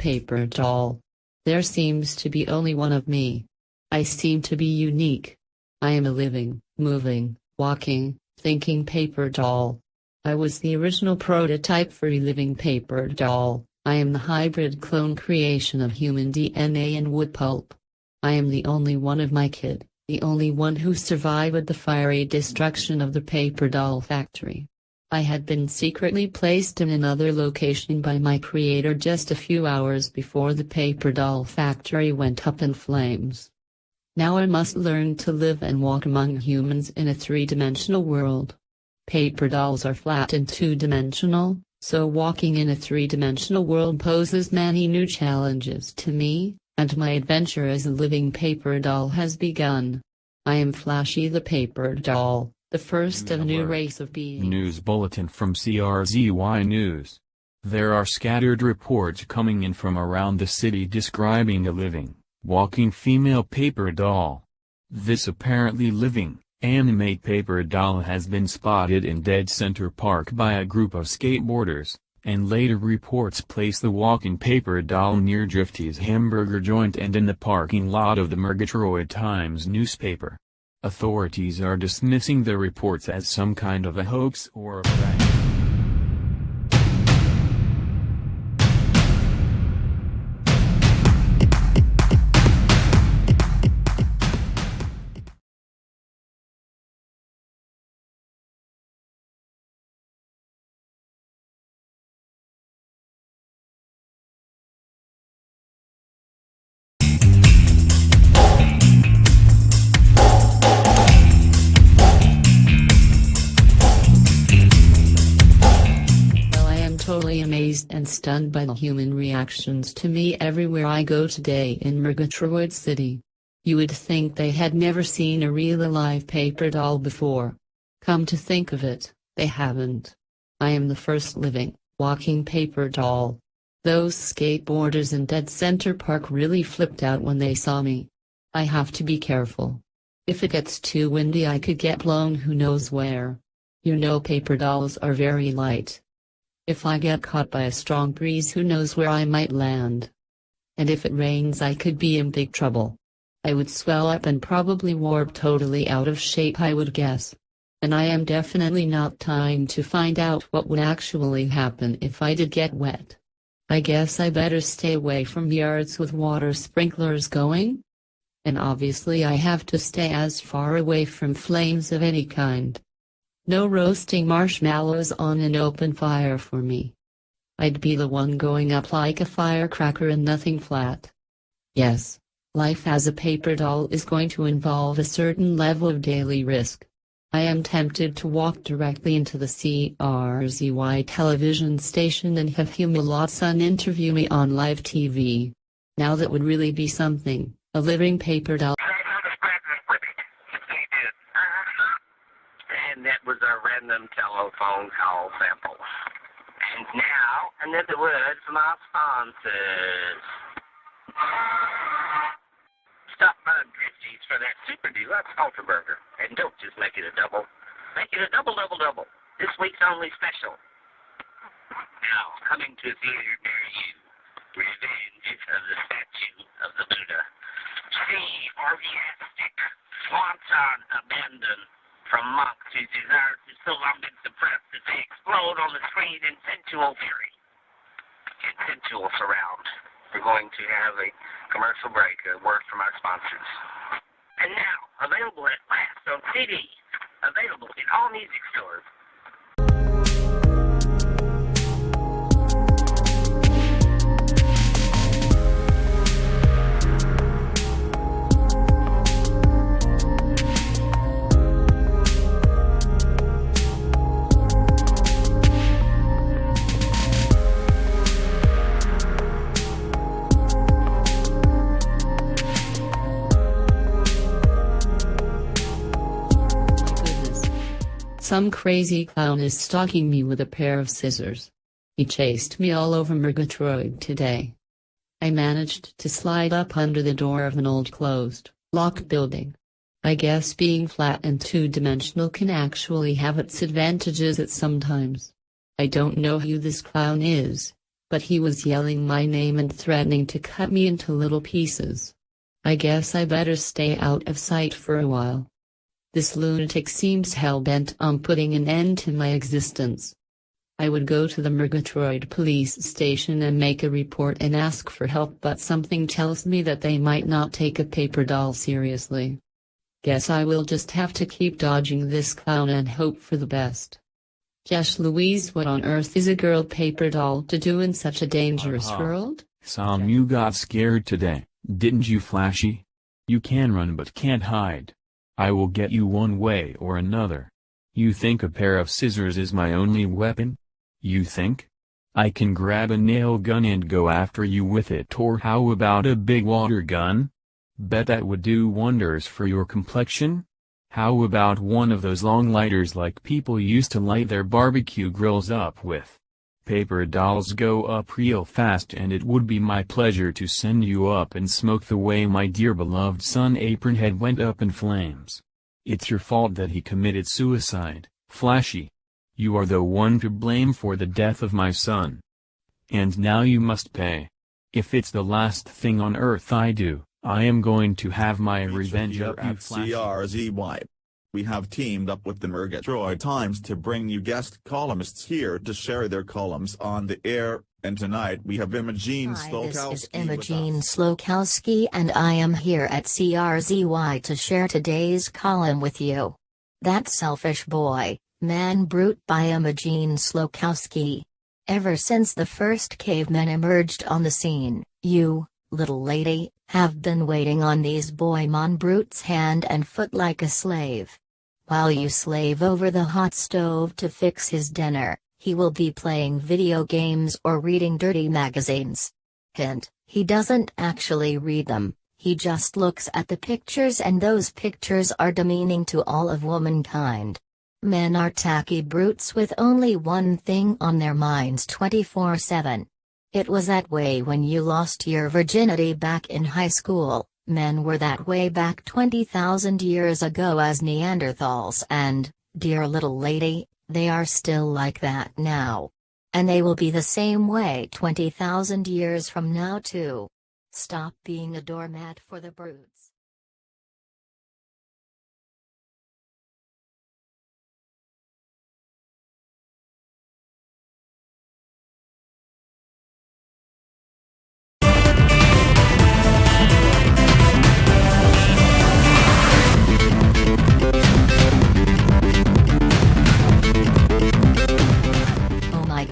paper doll. There seems to be only one of me. I seem to be unique. I am a living, moving, walking, thinking paper doll. I was the original prototype for a living paper doll. I am the hybrid clone creation of human DNA and wood pulp. I am the only one of my kid, the only one who survived the fiery destruction of the paper doll factory. I had been secretly placed in another location by my creator just a few hours before the paper doll factory went up in flames. Now I must learn to live and walk among humans in a three-dimensional world. Paper dolls are flat and two-dimensional, so walking in a three-dimensional world poses many new challenges to me, and my adventure as a living paper doll has begun. I am Flashy the paper doll, the first of a new race of beings. News bulletin from CRZY News. There are scattered reports coming in from around the city describing a living, walking female paper doll. This apparently living, animate paper doll has been spotted in Dead Center Park by a group of skateboarders, and later reports place the walking paper doll near Drifty's hamburger joint and in the parking lot of the Murgatroyd Times newspaper. Authorities are dismissing the reports as some kind of a hoax or a prank. Totally amazed and stunned by the human reactions to me everywhere I go today in Murgatroyd City. You would think they had never seen a real alive paper doll before. Come to think of it, they haven't. I am the first living, walking paper doll. Those skateboarders in Dead Center Park really flipped out when they saw me. I have to be careful. If it gets too windy I could get blown who knows where. You know paper dolls are very light. If I get caught by a strong breeze who knows where I might land. And if it rains I could be in big trouble. I would swell up and probably warp totally out of shape I would guess. And I am definitely not trying to find out what would actually happen if I did get wet. I guess I better stay away from yards with water sprinklers going. And obviously I have to stay as far away from flames of any kind. No roasting marshmallows on an open fire for me. I'd be the one going up like a firecracker and nothing flat. Yes, life as a paper doll is going to involve a certain level of daily risk. I am tempted to walk directly into the CRZY television station and have Humulotson interview me on live TV. Now that would really be something, a living paper doll. And that was a random telephone call sample. And now, another word from our sponsors. Stop by Drifty's for that super deluxe Ultra Burger. And don't just make it a double. Make it a double, double, double. This week's only special. Now, coming to a theater near you, Revenge of the Statue of the Buddha. See orgiastic, wanton abandon from monks whose desires have so long been suppressed that they explode on the screen in sensual fury and sensual surround. We're going to have a commercial break, a word from our sponsors. And now, available at last on CD, available in all music stores. Some crazy clown is stalking me with a pair of scissors. He chased me all over Murgatroyd today. I managed to slide up under the door of an old closed, locked building. I guess being flat and two-dimensional can actually have its advantages at sometimes. I don't know who this clown is, but he was yelling my name and threatening to cut me into little pieces. I guess I better stay out of sight for a while. This lunatic seems hell-bent on putting an end to my existence. I would go to the Murgatroyd police station and make a report and ask for help, but something tells me that they might not take a paper doll seriously. Guess I will just have to keep dodging this clown and hope for the best. Josh Louise, what on earth is a girl paper doll to do in such a dangerous world? Sam, you got scared today, didn't you, Flashy? You can run but can't hide. I will get you one way or another. You think a pair of scissors is my only weapon? You think I can grab a nail gun and go after you with it, or how about a big water gun? Bet that would do wonders for your complexion? How about one of those long lighters like people used to light their barbecue grills up with? Paper dolls go up real fast, and it would be my pleasure to send you up in smoke the way my dear beloved son Apronhead went up in flames. It's your fault that he committed suicide, Flashy. You are the one to blame for the death of my son. And now you must pay. If it's the last thing on earth I do, I am going to have my revenge up you, Flashy. CRZY. We have teamed up with the Murgatroyd Times to bring you guest columnists here to share their columns on the air, and tonight we have Imogene Slokowski. This is Imogene Slokowski, and I am here at CRZY to share today's column with you. That Selfish Boy, Man Brute by Imogene Slokowski. Ever since the first cavemen emerged on the scene, you, little lady, have been waiting on these boy man brutes hand and foot like a slave. While you slave over the hot stove to fix his dinner, he will be playing video games or reading dirty magazines. Hint, he doesn't actually read them, he just looks at the pictures, and those pictures are demeaning to all of womankind. Men are tacky brutes with only one thing on their minds 24/7. It was that way when you lost your virginity back in high school. Men were that way back 20,000 years ago as Neanderthals, and, dear little lady, they are still like that now. And they will be the same way 20,000 years from now too. Stop being a doormat for the brutes.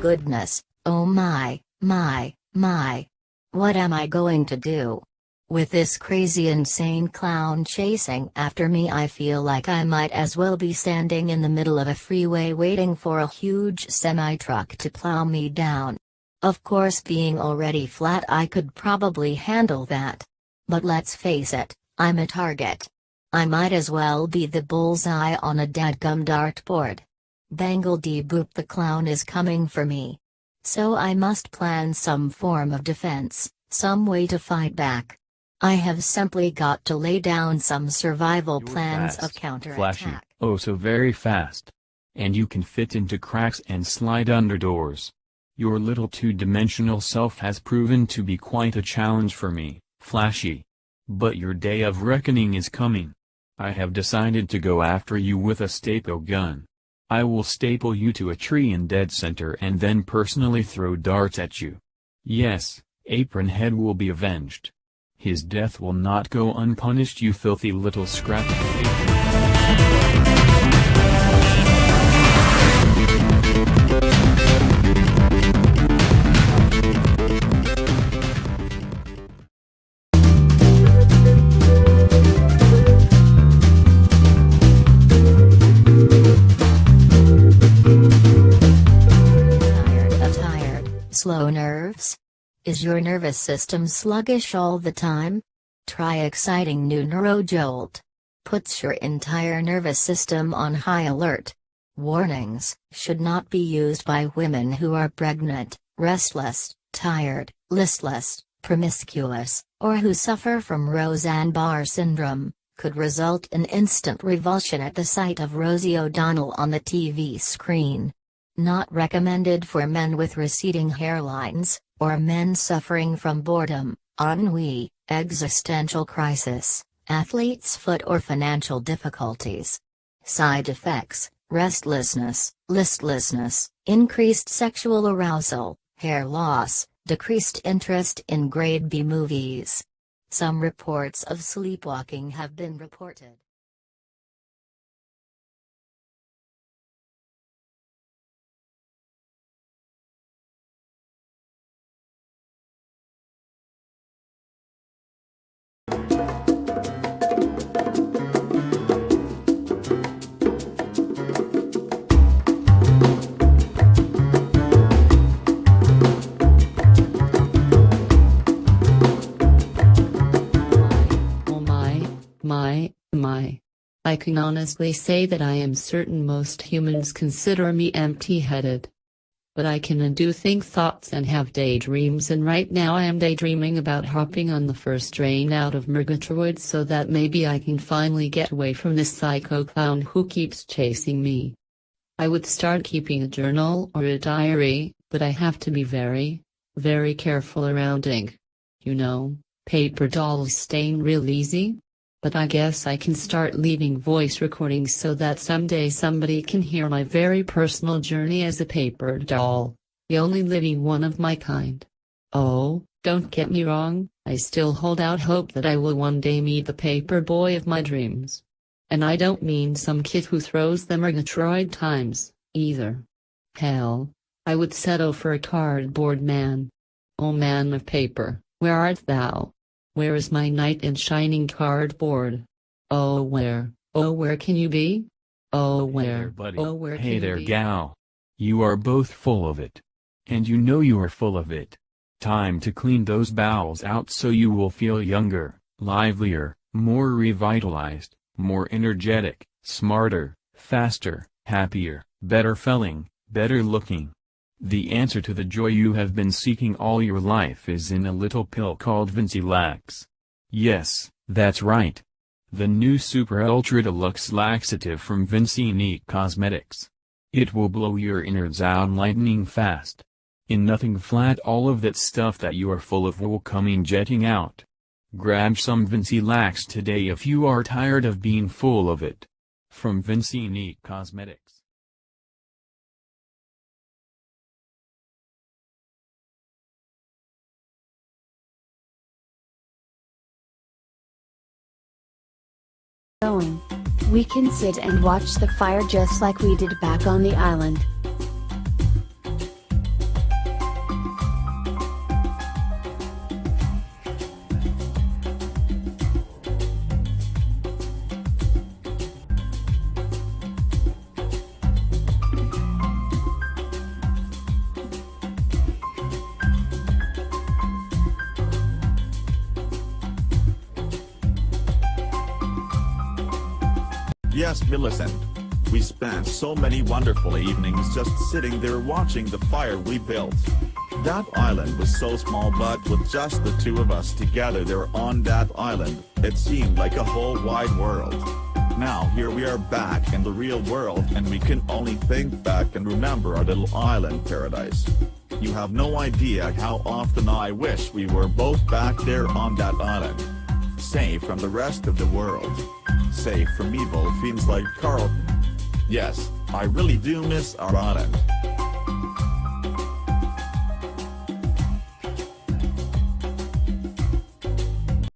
Goodness, oh my. What am I going to do? With this crazy insane clown chasing after me, I feel like I might as well be standing in the middle of a freeway waiting for a huge semi-truck to plow me down. Of course, being already flat, I could probably handle that. But let's face it, I'm a target. I might as well be the bullseye on a dadgum dartboard. Bangle-dee-boop, the clown is coming for me. So I must plan some form of defense, some way to fight back. I have simply got to lay down some survival plans of counterattack. Flashy, oh so very fast. And you can fit into cracks and slide under doors. Your little two-dimensional self has proven to be quite a challenge for me, Flashy. But your day of reckoning is coming. I have decided to go after you with a staple gun. I will staple you to a tree in dead center and then personally throw darts at you. Yes, Apronhead will be avenged. His death will not go unpunished, you filthy little scrap of paper. Slow nerves? Is your nervous system sluggish all the time? Try exciting new NeuroJolt. Puts your entire nervous system on high alert. Warnings: should not be used by women who are pregnant, restless, tired, listless, promiscuous, or who suffer from Roseanne-Barr syndrome. Could result in instant revulsion at the sight of Rosie O'Donnell on the TV screen. Not recommended for men with receding hairlines, or men suffering from boredom, ennui, existential crisis, athlete's foot or financial difficulties. Side effects: restlessness, listlessness, increased sexual arousal, hair loss, decreased interest in grade B movies. Some reports of sleepwalking have been reported. My. I can honestly say that I am certain most humans consider me empty-headed. But I can do think thoughts and have daydreams, and right now I am daydreaming about hopping on the first train out of Murgatroyd so that maybe I can finally get away from this psycho clown who keeps chasing me. I would start keeping a journal or a diary, but I have to be very, very careful around ink. You know, paper dolls stain real easy. But I guess I can start leaving voice recordings so that someday somebody can hear my very personal journey as a paper doll, the only living one of my kind. Oh, don't get me wrong, I still hold out hope that I will one day meet the paper boy of my dreams. And I don't mean some kid who throws the Murgatroyd times, either. Hell, I would settle for a cardboard man. Oh man of paper, where art thou? Where is my knight in shining cardboard? Oh where can you be? Oh Hey there, where, buddy. oh where Hey can there, you be? gal. You are both full of it. And you know you are full of it. Time to clean those bowels out so you will feel younger, livelier, more revitalized, more energetic, smarter, faster, happier, better feeling, better looking. The answer to the joy you have been seeking all your life is in a little pill called Vincilax. Yes, that's right. The new Super Ultra Deluxe Laxative from Vincinique Cosmetics. It will blow your innards out lightning fast. In nothing flat, all of that stuff that you are full of will come in jetting out. Grab some Vincilax today if you are tired of being full of it. From Vincinique Cosmetics. Going. We can sit and watch the fire just like we did back on the island. Yes, Millicent. We spent so many wonderful evenings just sitting there watching the fire we built. That island was so small, but with just the two of us together there on that island, it seemed like a whole wide world. Now here we are back in the real world, and we can only think back and remember our little island paradise. You have no idea how often I wish we were both back there on that island. Safe from the rest of the world. Safe from evil fiends like Carlton. Yes, I really do miss our island.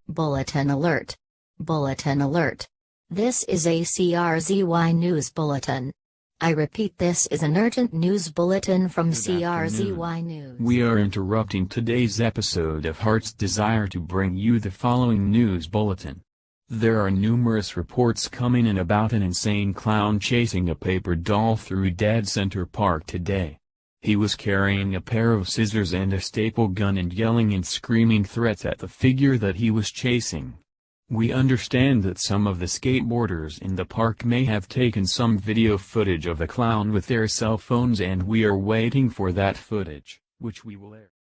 Bulletin alert. Bulletin alert. This is a CRZY news bulletin. I repeat, this is an urgent news bulletin from Good CRZY News. We are interrupting today's episode of Heart's Desire to bring you the following news bulletin. There are numerous reports coming in about an insane clown chasing a paper doll through Dead Center Park today. He was carrying a pair of scissors and a staple gun and yelling and screaming threats at the figure that he was chasing. We understand that some of the skateboarders in the park may have taken some video footage of the clown with their cell phones, and we are waiting for that footage, which we will air.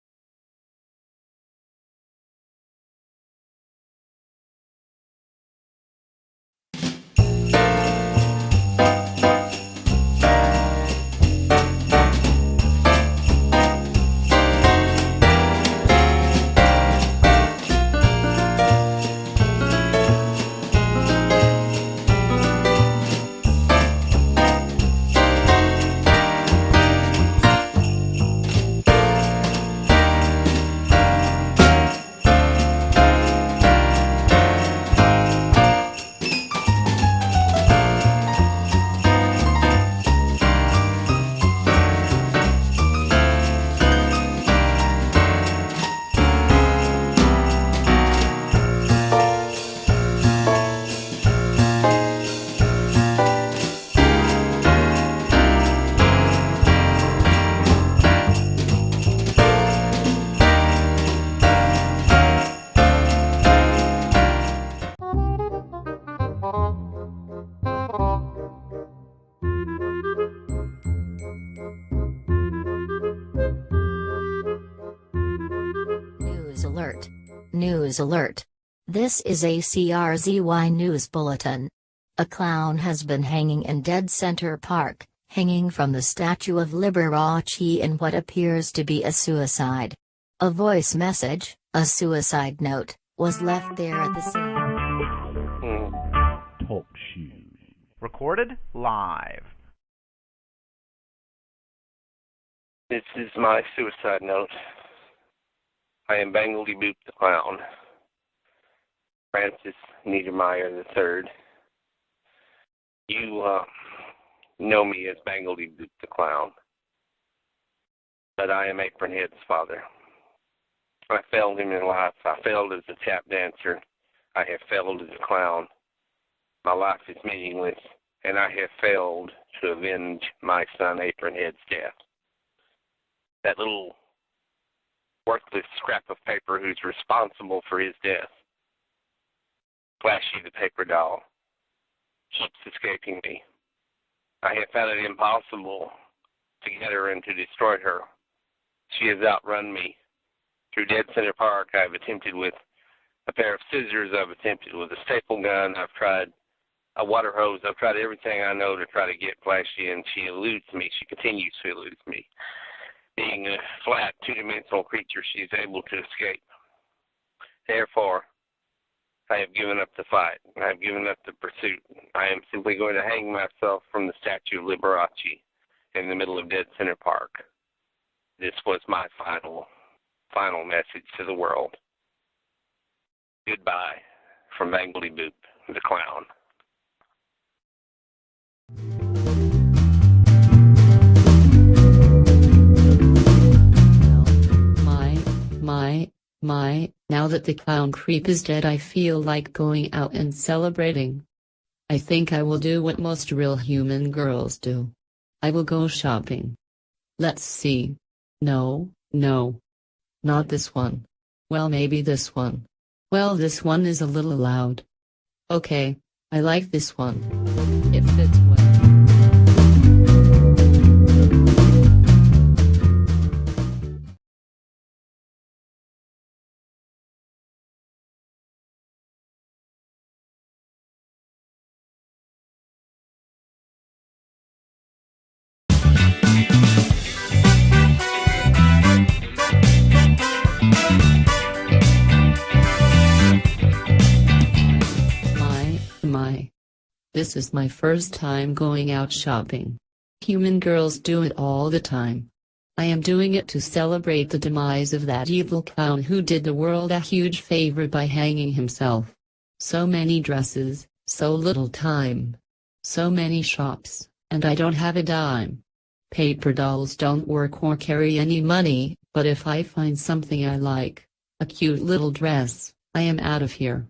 News Alert. This is a CRZY News Bulletin. A clown has been hanging in Dead Center Park, hanging from the Statue of Liberace in what appears to be a suicide. A voice message, a suicide note, was left there at the scene. Talk shoes. Recorded live. This is my suicide note. I am Bangledy Boop the Clown. Francis Niedermeyer III. You know me as Bangledy Boop the Clown. But I am Apronhead's father. I failed him in life. I failed as a tap dancer. I have failed as a clown. My life is meaningless, and I have failed to avenge my son Apronhead's death. That little worthless scrap of paper who's responsible for his death. Flashy the paper doll keeps escaping me. I have found it impossible to get her and to destroy her. She has outrun me. Through Dead Center Park, I've attempted with a pair of scissors, I've attempted with a staple gun, I've tried a water hose, I've tried everything I know to try to get Flashy, and she eludes me. She continues to elude me. Being a flat, two-dimensional creature, she is able to escape. Therefore, I have given up the fight. I have given up the pursuit. I am simply going to hang myself from the Statue of Liberace in the middle of Dead Center Park. This was my final message to the world. Goodbye from Bangledy Boop, the Clown. Now that the clown creep is dead, I feel like going out and celebrating. I think I will do what most real human girls do. I will go shopping. Let's see. No, not this one. Well, maybe this one. Well, this one is a little loud. Okay, I like this one. It fits well. This is my first time going out shopping. Human girls do it all the time. I am doing it to celebrate the demise of that evil clown who did the world a huge favor by hanging himself. So many dresses, so little time. So many shops, and I don't have a dime. Paper dolls don't work or carry any money, but if I find something I like, a cute little dress, I am out of here.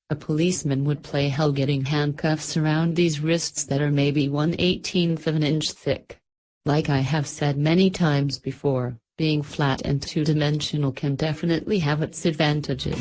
A policeman would play hell getting handcuffs around these wrists that are maybe 1/18 of an inch thick. Like I have said many times before, being flat and two-dimensional can definitely have its advantages.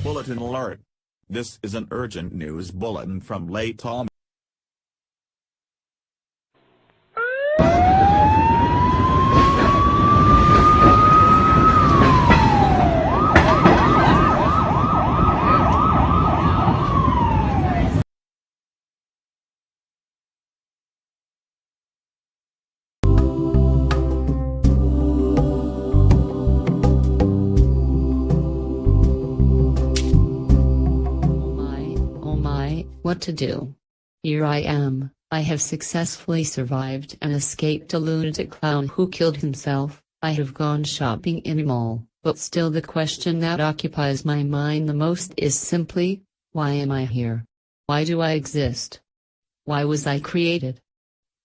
Bulletin alert. This is an urgent news bulletin from Late Tom. What to do? Here I am. I have successfully survived and escaped a lunatic clown who killed himself. I have gone shopping in a mall, but still the question that occupies my mind the most is simply, why am I here? Why do I exist? Why was I created?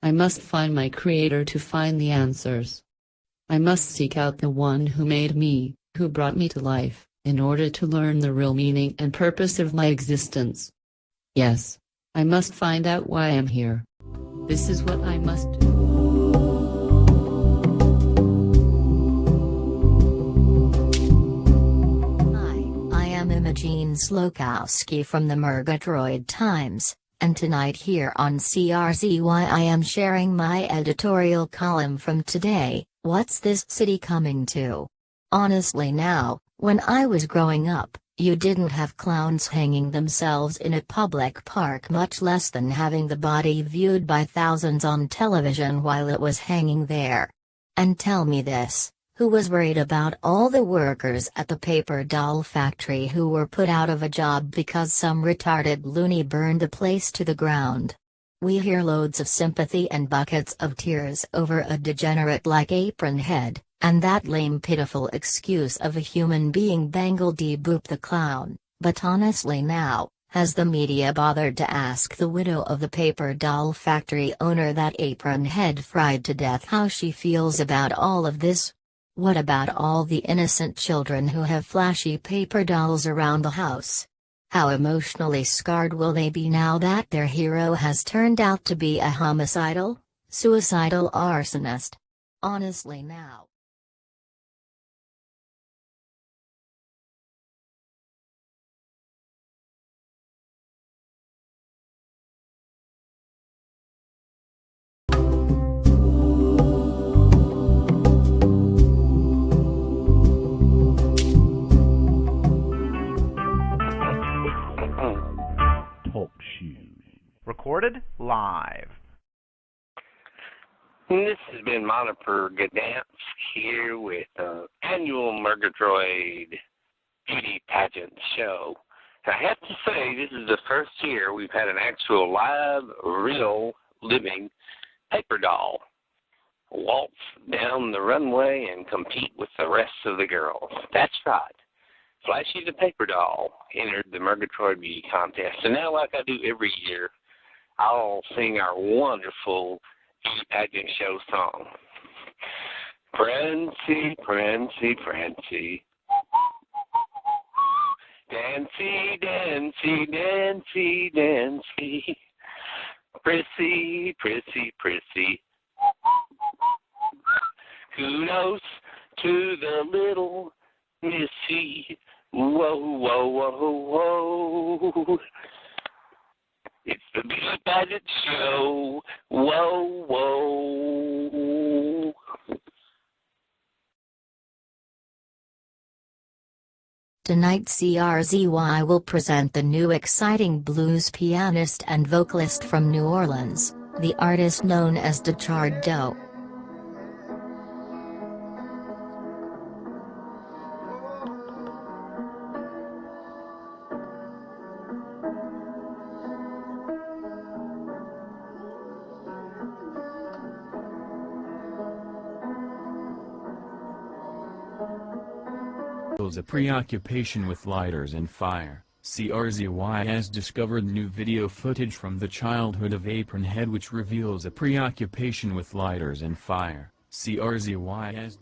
I must find my creator to find the answers. I must seek out the one who made me, who brought me to life, in order to learn the real meaning and purpose of my existence. Yes, I must find out why I'm here. This is what I must do. am Imogene Slokowski from the Murgatroyd Times, and tonight here on CRZY I am sharing my editorial column from today, What's This City Coming To? Honestly now, when I was growing up, you didn't have clowns hanging themselves in a public park, much less than having the body viewed by thousands on television while it was hanging there. And tell me this, who was worried about all the workers at the paper doll factory who were put out of a job because some retarded loony burned the place to the ground? We hear loads of sympathy and buckets of tears over a degenerate like Apron Head, and that lame pitiful excuse of a human being Bangledy Boop the clown, but honestly now, has the media bothered to ask the widow of the paper doll factory owner that Apron Head fried to death how she feels about all of this? What about all the innocent children who have flashy paper dolls around the house? How emotionally scarred will they be now that their hero has turned out to be a homicidal, suicidal arsonist? Honestly now. Recorded live. This has been Monifer Gdansk here with annual Murgatroyd beauty pageant show. I have to say, this is the first year we've had an actual live, real, living paper doll waltz down the runway and compete with the rest of the girls. That's right. Flashy the paper doll entered the Murgatroyd beauty contest, and now, like I do every year, I'll sing our wonderful beauty pageant show song. Prancy, Prancy, Prancy. Dancy, Dancy, Dancy, Dancy. Prissy, Prissy, Prissy. Kudos to the little Missy. Whoa, whoa, whoa, whoa. It's the beauty pageant show. Whoa, whoa. Tonight CRZY will present the new exciting blues pianist and vocalist from New Orleans, the artist known as Dechard Doe. A preoccupation with lighters and fire. CRZY has discovered new video footage from the childhood of Apron Head which reveals a preoccupation with lighters and fire. CRZY has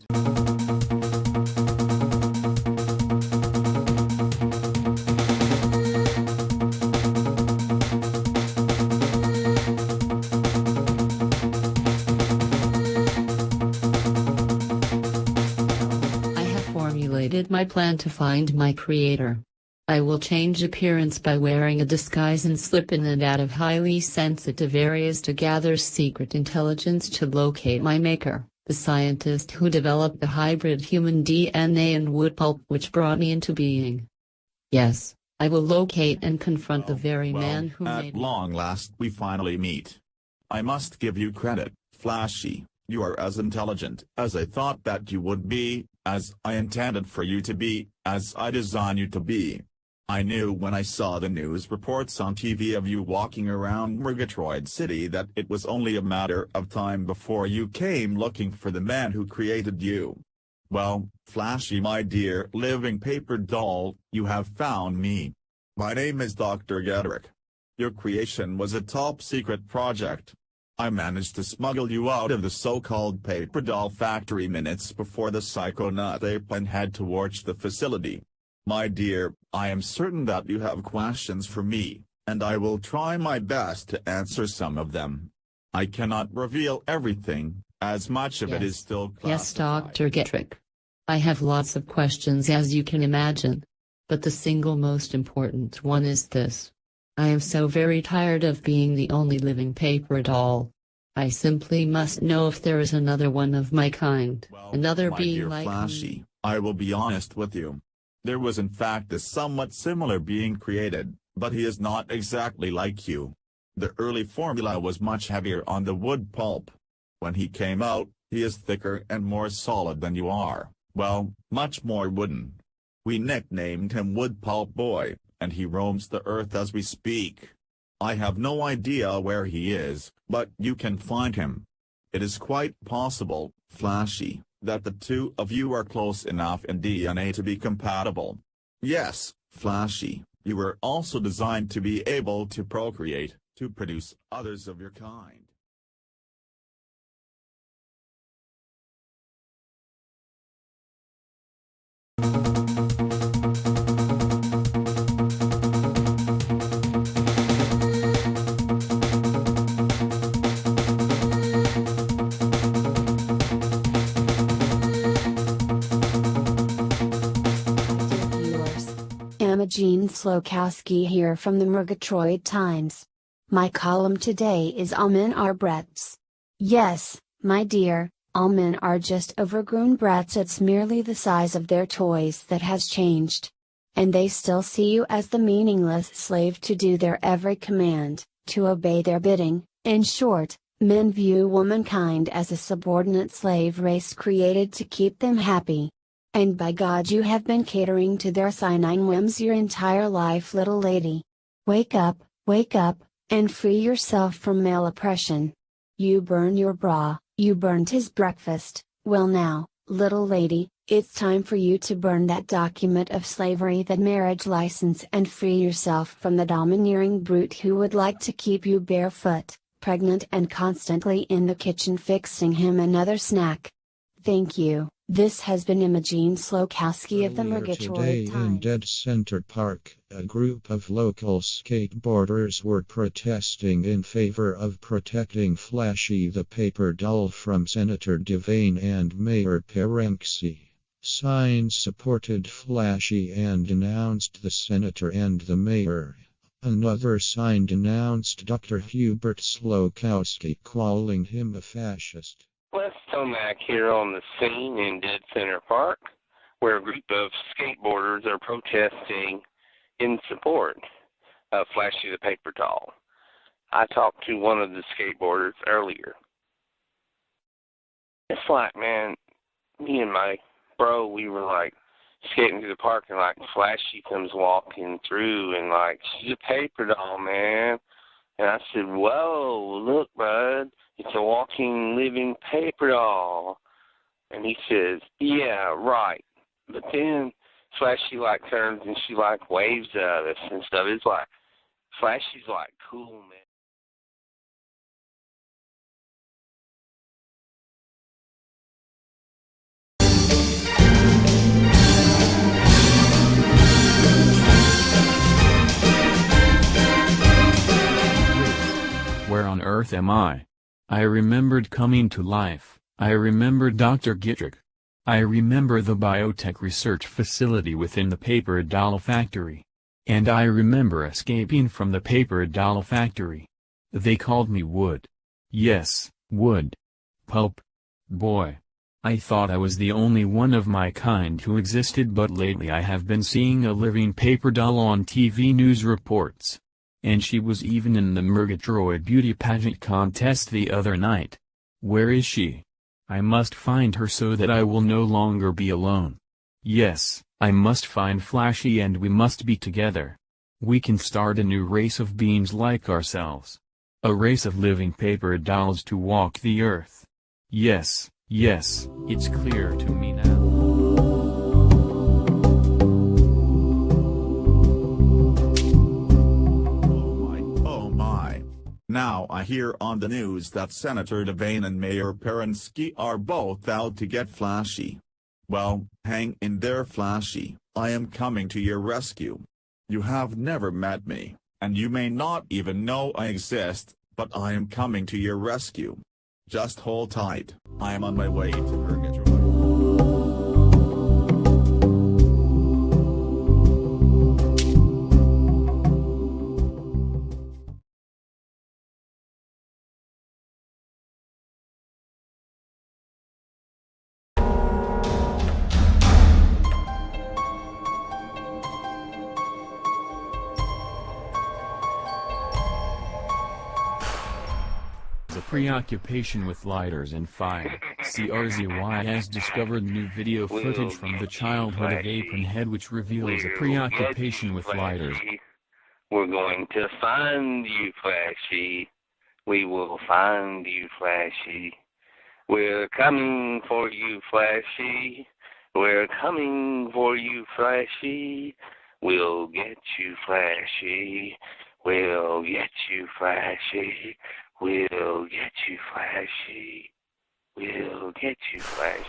my plan to find my creator. I will change appearance by wearing a disguise and slip in and out of highly sensitive areas to gather secret intelligence to locate my maker, the scientist who developed the hybrid human DNA and wood pulp which brought me into being. Yes, I will locate and confront the very man who made me. At long last we finally meet. I must give you credit, Flashy. You are as intelligent as I thought that you would be, as I intended for you to be, as I designed you to be. I knew when I saw the news reports on TV of you walking around Murgatroyd City that it was only a matter of time before you came looking for the man who created you. Well, Flashy my dear living paper doll, you have found me. My name is Dr. Gedrick. Your creation was a top-secret project. I managed to smuggle you out of the so-called paper doll factory minutes before the psychonaut Apron Head torched the facility. My dear, I am certain that you have questions for me, and I will try my best to answer some of them. I cannot reveal everything, as much of it is still classified. Yes, Dr. Gedrick. I have lots of questions as you can imagine. But the single most important one is this. I am so very tired of being the only living paper doll. I simply must know if there is another one of my kind, another my being dear like Flashy, me. I will be honest with you. There was in fact a somewhat similar being created, but he is not exactly like you. The early formula was much heavier on the wood pulp. When he came out, he is thicker and more solid than you are, well, much more wooden. We nicknamed him Wood Pulp Boy, and he roams the earth as we speak. I have no idea where he is, but you can find him. It is quite possible, Flashy, that the two of you are close enough in DNA to be compatible. Yes, Flashy, you were also designed to be able to procreate, to produce others of your kind. Imogene Slokowski here from the Murgatroyd Times. My column today is All Men Are Brats. Yes, my dear, all men are just overgrown brats. It's merely the size of their toys that has changed. And they still see you as the meaningless slave to do their every command, to obey their bidding. In short, men view womankind as a subordinate slave race created to keep them happy. And by God, you have been catering to their sinine whims your entire life, little lady. Wake up, and free yourself from male oppression. You burn your bra, you burned his breakfast. Well now, little lady, it's time for you to burn that document of slavery, that marriage license, and free yourself from the domineering brute who would like to keep you barefoot, pregnant, and constantly in the kitchen fixing him another snack. Thank you. This has been Imogene Slokowski of the Today Murgatroyd in Times. Dead Center Park, a group of local skateboarders were protesting in favor of protecting Flashy the paper doll from Senator Devane and Mayor Perenczy. Signs supported Flashy and denounced the senator and the mayor. Another sign denounced Dr. Hubert Slokowski, calling him a fascist. Les Tomac here on the scene in Dead Center Park, where a group of skateboarders are protesting in support of Flashy the Paper Doll. I talked to one of the skateboarders earlier. It's like, man, me and my bro, we were like skating through the park, and like Flashy comes walking through, and like, she's a paper doll, man. And I said, whoa, look, bud, it's a walking, living paper doll. And he says, yeah, right. But then Flashy like turns and she like waves at us and stuff. It's like, Flashy's like cool, man. Where on earth am I? I remembered coming to life. I remembered Dr. Gittrick. I remember the biotech research facility within the paper doll factory. And I remember escaping from the paper doll factory. They called me Wood. Yes, Wood Pulp Boy. I thought I was the only one of my kind who existed, but lately I have been seeing a living paper doll on TV news reports. And she was even in the Murgatroyd beauty pageant contest the other night. Where is she? I must find her so that I will no longer be alone. Yes, I must find Flashy and we must be together. We can start a new race of beings like ourselves. A race of living paper dolls to walk the earth. Yes, yes, it's clear to me now. Now I hear on the news that Senator Devane and Mayor Perenczy are both out to get Flashy. Well, hang in there, Flashy, I am coming to your rescue. You have never met me, and you may not even know I exist, but I am coming to your rescue. Just hold tight, I am on my way to Murgatroyd. preoccupation with lighters and fire. CRZY has discovered new video footage from the childhood of Apronhead which reveals a preoccupation with lighters. We're going to find you, Flashy. We will find you, Flashy. We're coming for you, Flashy. We're coming for you, Flashy. We'll get you, Flashy. We'll get you, Flashy. We'll get you, Flashy. We'll get you, Flashy.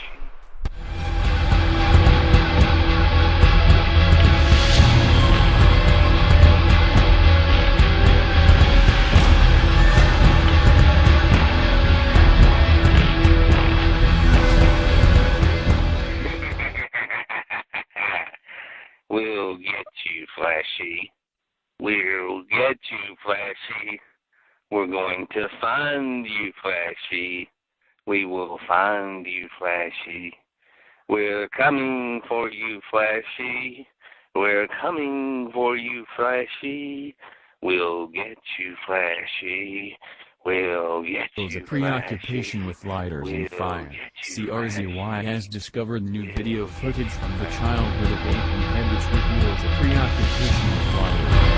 We'll get you, Flashy. We'll get you, Flashy. We're going to find you, Flashy. We will find you, Flashy. We're coming for you, Flashy. We're coming for you, Flashy. We'll get you, Flashy. We'll get you, Flashy. A preoccupation with lighters and fire. CRZY has discovered new video footage from the childhood of Apronhead which reveals a preoccupation with lighters.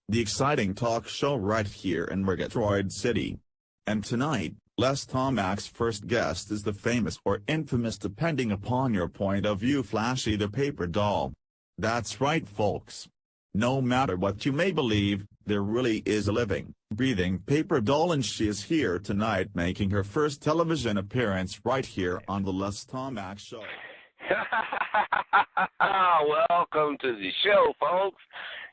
The exciting talk show right here in Murgatroyd City. And tonight, Les Tomac's first guest is the famous or infamous depending upon your point of view Flashy the Paper Doll. That's right folks. No matter what you may believe, there really is a living, breathing paper doll and she is here tonight making her first television appearance right here on the Les Tomac Show. Welcome to the show, folks.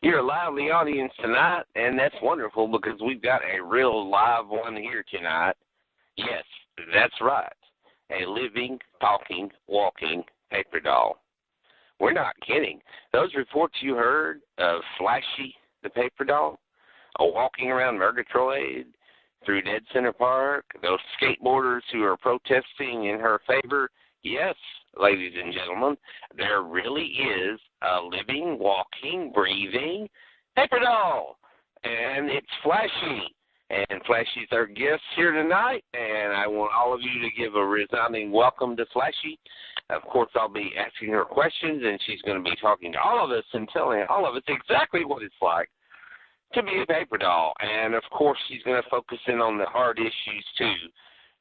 You're live in the audience tonight, and that's wonderful because we've got a real live one here tonight. Yes, that's right. A living, talking, walking paper doll. We're not kidding. Those reports you heard of Flashy the Paper Doll, walking around Murgatroyd, through Dead Center Park, those skateboarders who are protesting in her favor, yes, ladies and gentlemen, there really is a living, walking, breathing paper doll. And it's Flashy. And Flashy's our guest here tonight. And I want all of you to give a resounding welcome to Flashy. Of course, I'll be asking her questions, and she's going to be talking to all of us and telling all of us exactly what it's like to be a paper doll. And, of course, she's going to focus in on the hard issues, too.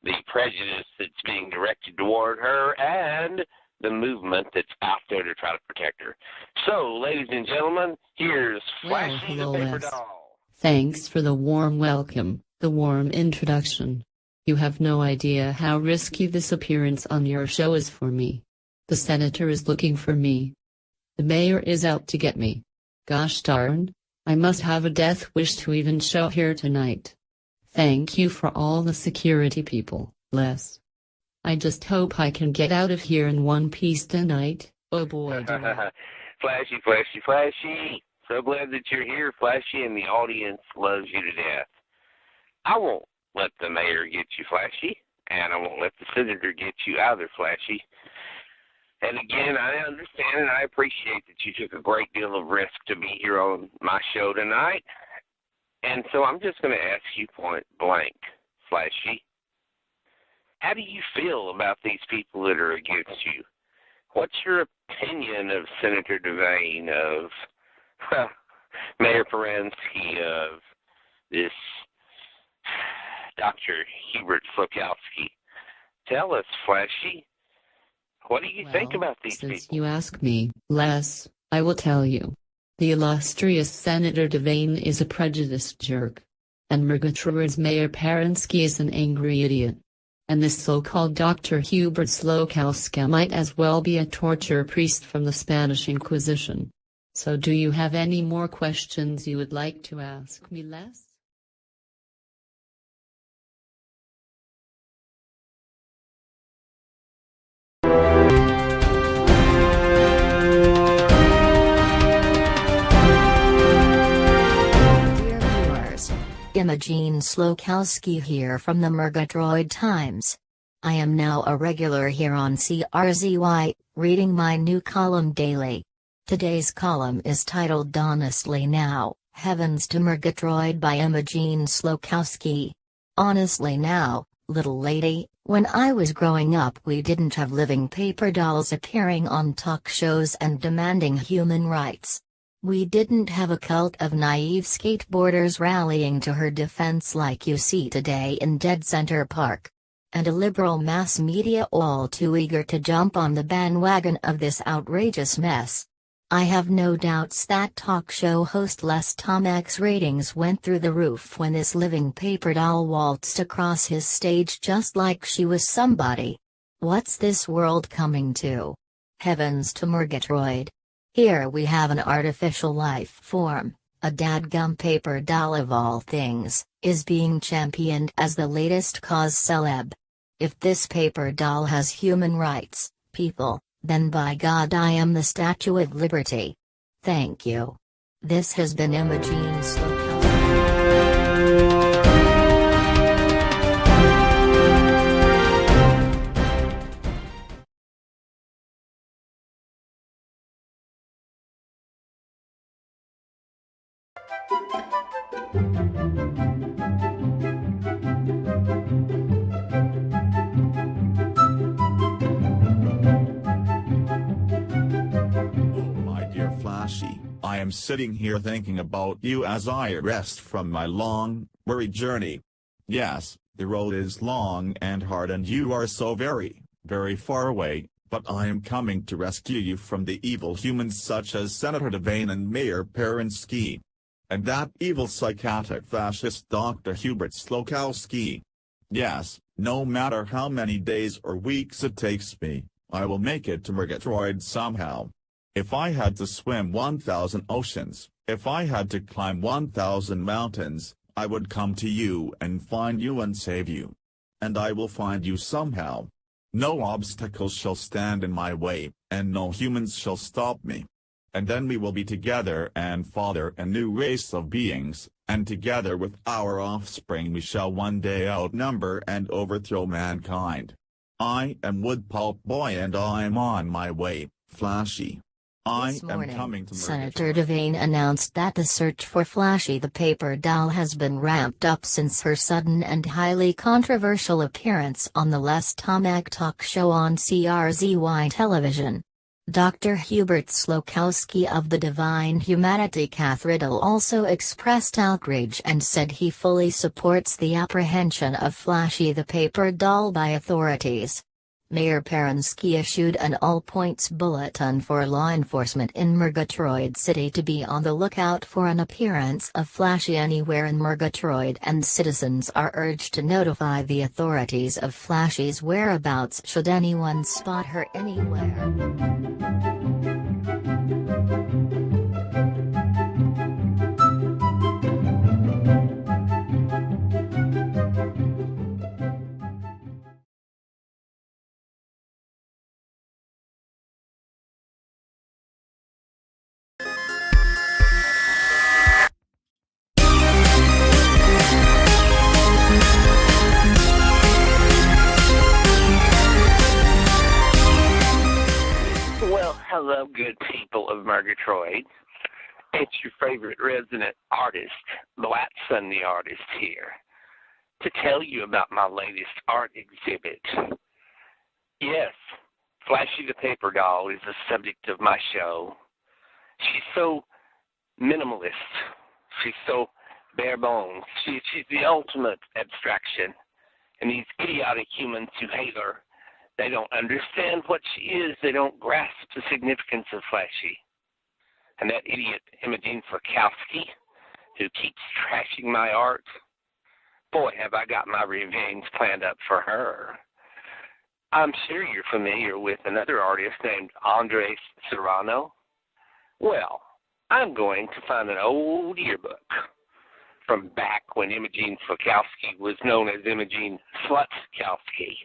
The prejudice that's being directed toward her and the movement that's out there to try to protect her. So, ladies and gentlemen, here's Flashy the Paper Doll. Thanks for the warm welcome, the warm introduction. You have no idea how risky this appearance on your show is for me. The senator is looking for me. The mayor is out to get me. Gosh darn, I must have a death wish to even show here tonight. Thank you for all the security people, Les. I just hope I can get out of here in one piece tonight. Oh boy. Flashy, Flashy, Flashy. So glad that you're here, Flashy, and the audience loves you to death. I won't let the mayor get you, Flashy, and I won't let the senator get you either, Flashy. And again, I understand and I appreciate that you took a great deal of risk to be here on my show tonight. And so I'm just going to ask you point blank, Flashy, how do you feel about these people that are against you? What's your opinion of Senator Devane, of Mayor Paransky, of this Dr. Hubert Slokowski? Tell us, Flashy, what do you think about these people? Since you ask me, Les, I will tell you. The illustrious Senator Devane is a prejudiced jerk. And Murgatroyd's Mayor Paransky is an angry idiot. And this so-called Dr. Hubert Slokowski might as well be a torture priest from the Spanish Inquisition. So do you have any more questions you would like to ask me, Les? Imogene Slokowski here from the Murgatroyd Times. I am now a regular here on CRZY, reading my new column daily. Today's column is titled Honestly Now, Heavens to Murgatroyd by Imogene Slokowski. Honestly now, little lady, when I was growing up we didn't have living paper dolls appearing on talk shows and demanding human rights. We didn't have a cult of naive skateboarders rallying to her defense like you see today in Dead Center Park. And a liberal mass media all too eager to jump on the bandwagon of this outrageous mess. I have no doubts that talk show host Les Tomek's ratings went through the roof when this living paper doll waltzed across his stage just like she was somebody. What's this world coming to? Heavens to Murgatroyd. Here we have an artificial life form, a dadgum paper doll of all things, is being championed as the latest cause celeb. If this paper doll has human rights, people, then by God I am the Statue of Liberty. Thank you. This has been Imogene Slokowski. I am sitting here thinking about you as I rest from my long, weary journey. Yes, the road is long and hard and you are so very, very far away, but I am coming to rescue you from the evil humans such as Senator Devane and Mayor Perensky. And that evil psychotic fascist Dr. Hubert Slokowski. Yes, no matter how many days or weeks it takes me, I will make it to Murgatroyd somehow. If I had to swim 1,000 oceans, if I had to climb 1,000 mountains, I would come to you and find you and save you. And I will find you somehow. No obstacles shall stand in my way, and no humans shall stop me. And then we will be together and father a new race of beings, and together with our offspring we shall one day outnumber and overthrow mankind. I am Woodpulp Boy and I am on my way, Flashy. This morning, Senator Devane announced that the search for Flashy the paper doll has been ramped up since her sudden and highly controversial appearance on the Les Tomek talk show on CRZY television. Dr. Hubert Slokowski of the Divine Humanity Cathedral also expressed outrage and said he fully supports the apprehension of Flashy the paper doll by authorities. Mayor Perensky issued an all-points bulletin for law enforcement in Murgatroyd City to be on the lookout for an appearance of Flashy anywhere in Murgatroyd, and citizens are urged to notify the authorities of Flashy's whereabouts should anyone spot her anywhere. Hello, good people of Murgatroyd. It's your favorite resident artist, Blatson the artist here, to tell you about my latest art exhibit. Yes, Flashy the paper doll is the subject of my show. She's so minimalist. She's so bare bones. She's the ultimate abstraction. And these idiotic humans who hate her, they don't understand what she is. They don't grasp the significance of Flashy. And that idiot Imogene Slokowski, who keeps trashing my art, boy, have I got my revenge planned up for her. I'm sure you're familiar with another artist named Andres Serrano. Well, I'm going to find an old yearbook from back when Imogene Slokowski was known as Imogene Slutkowski.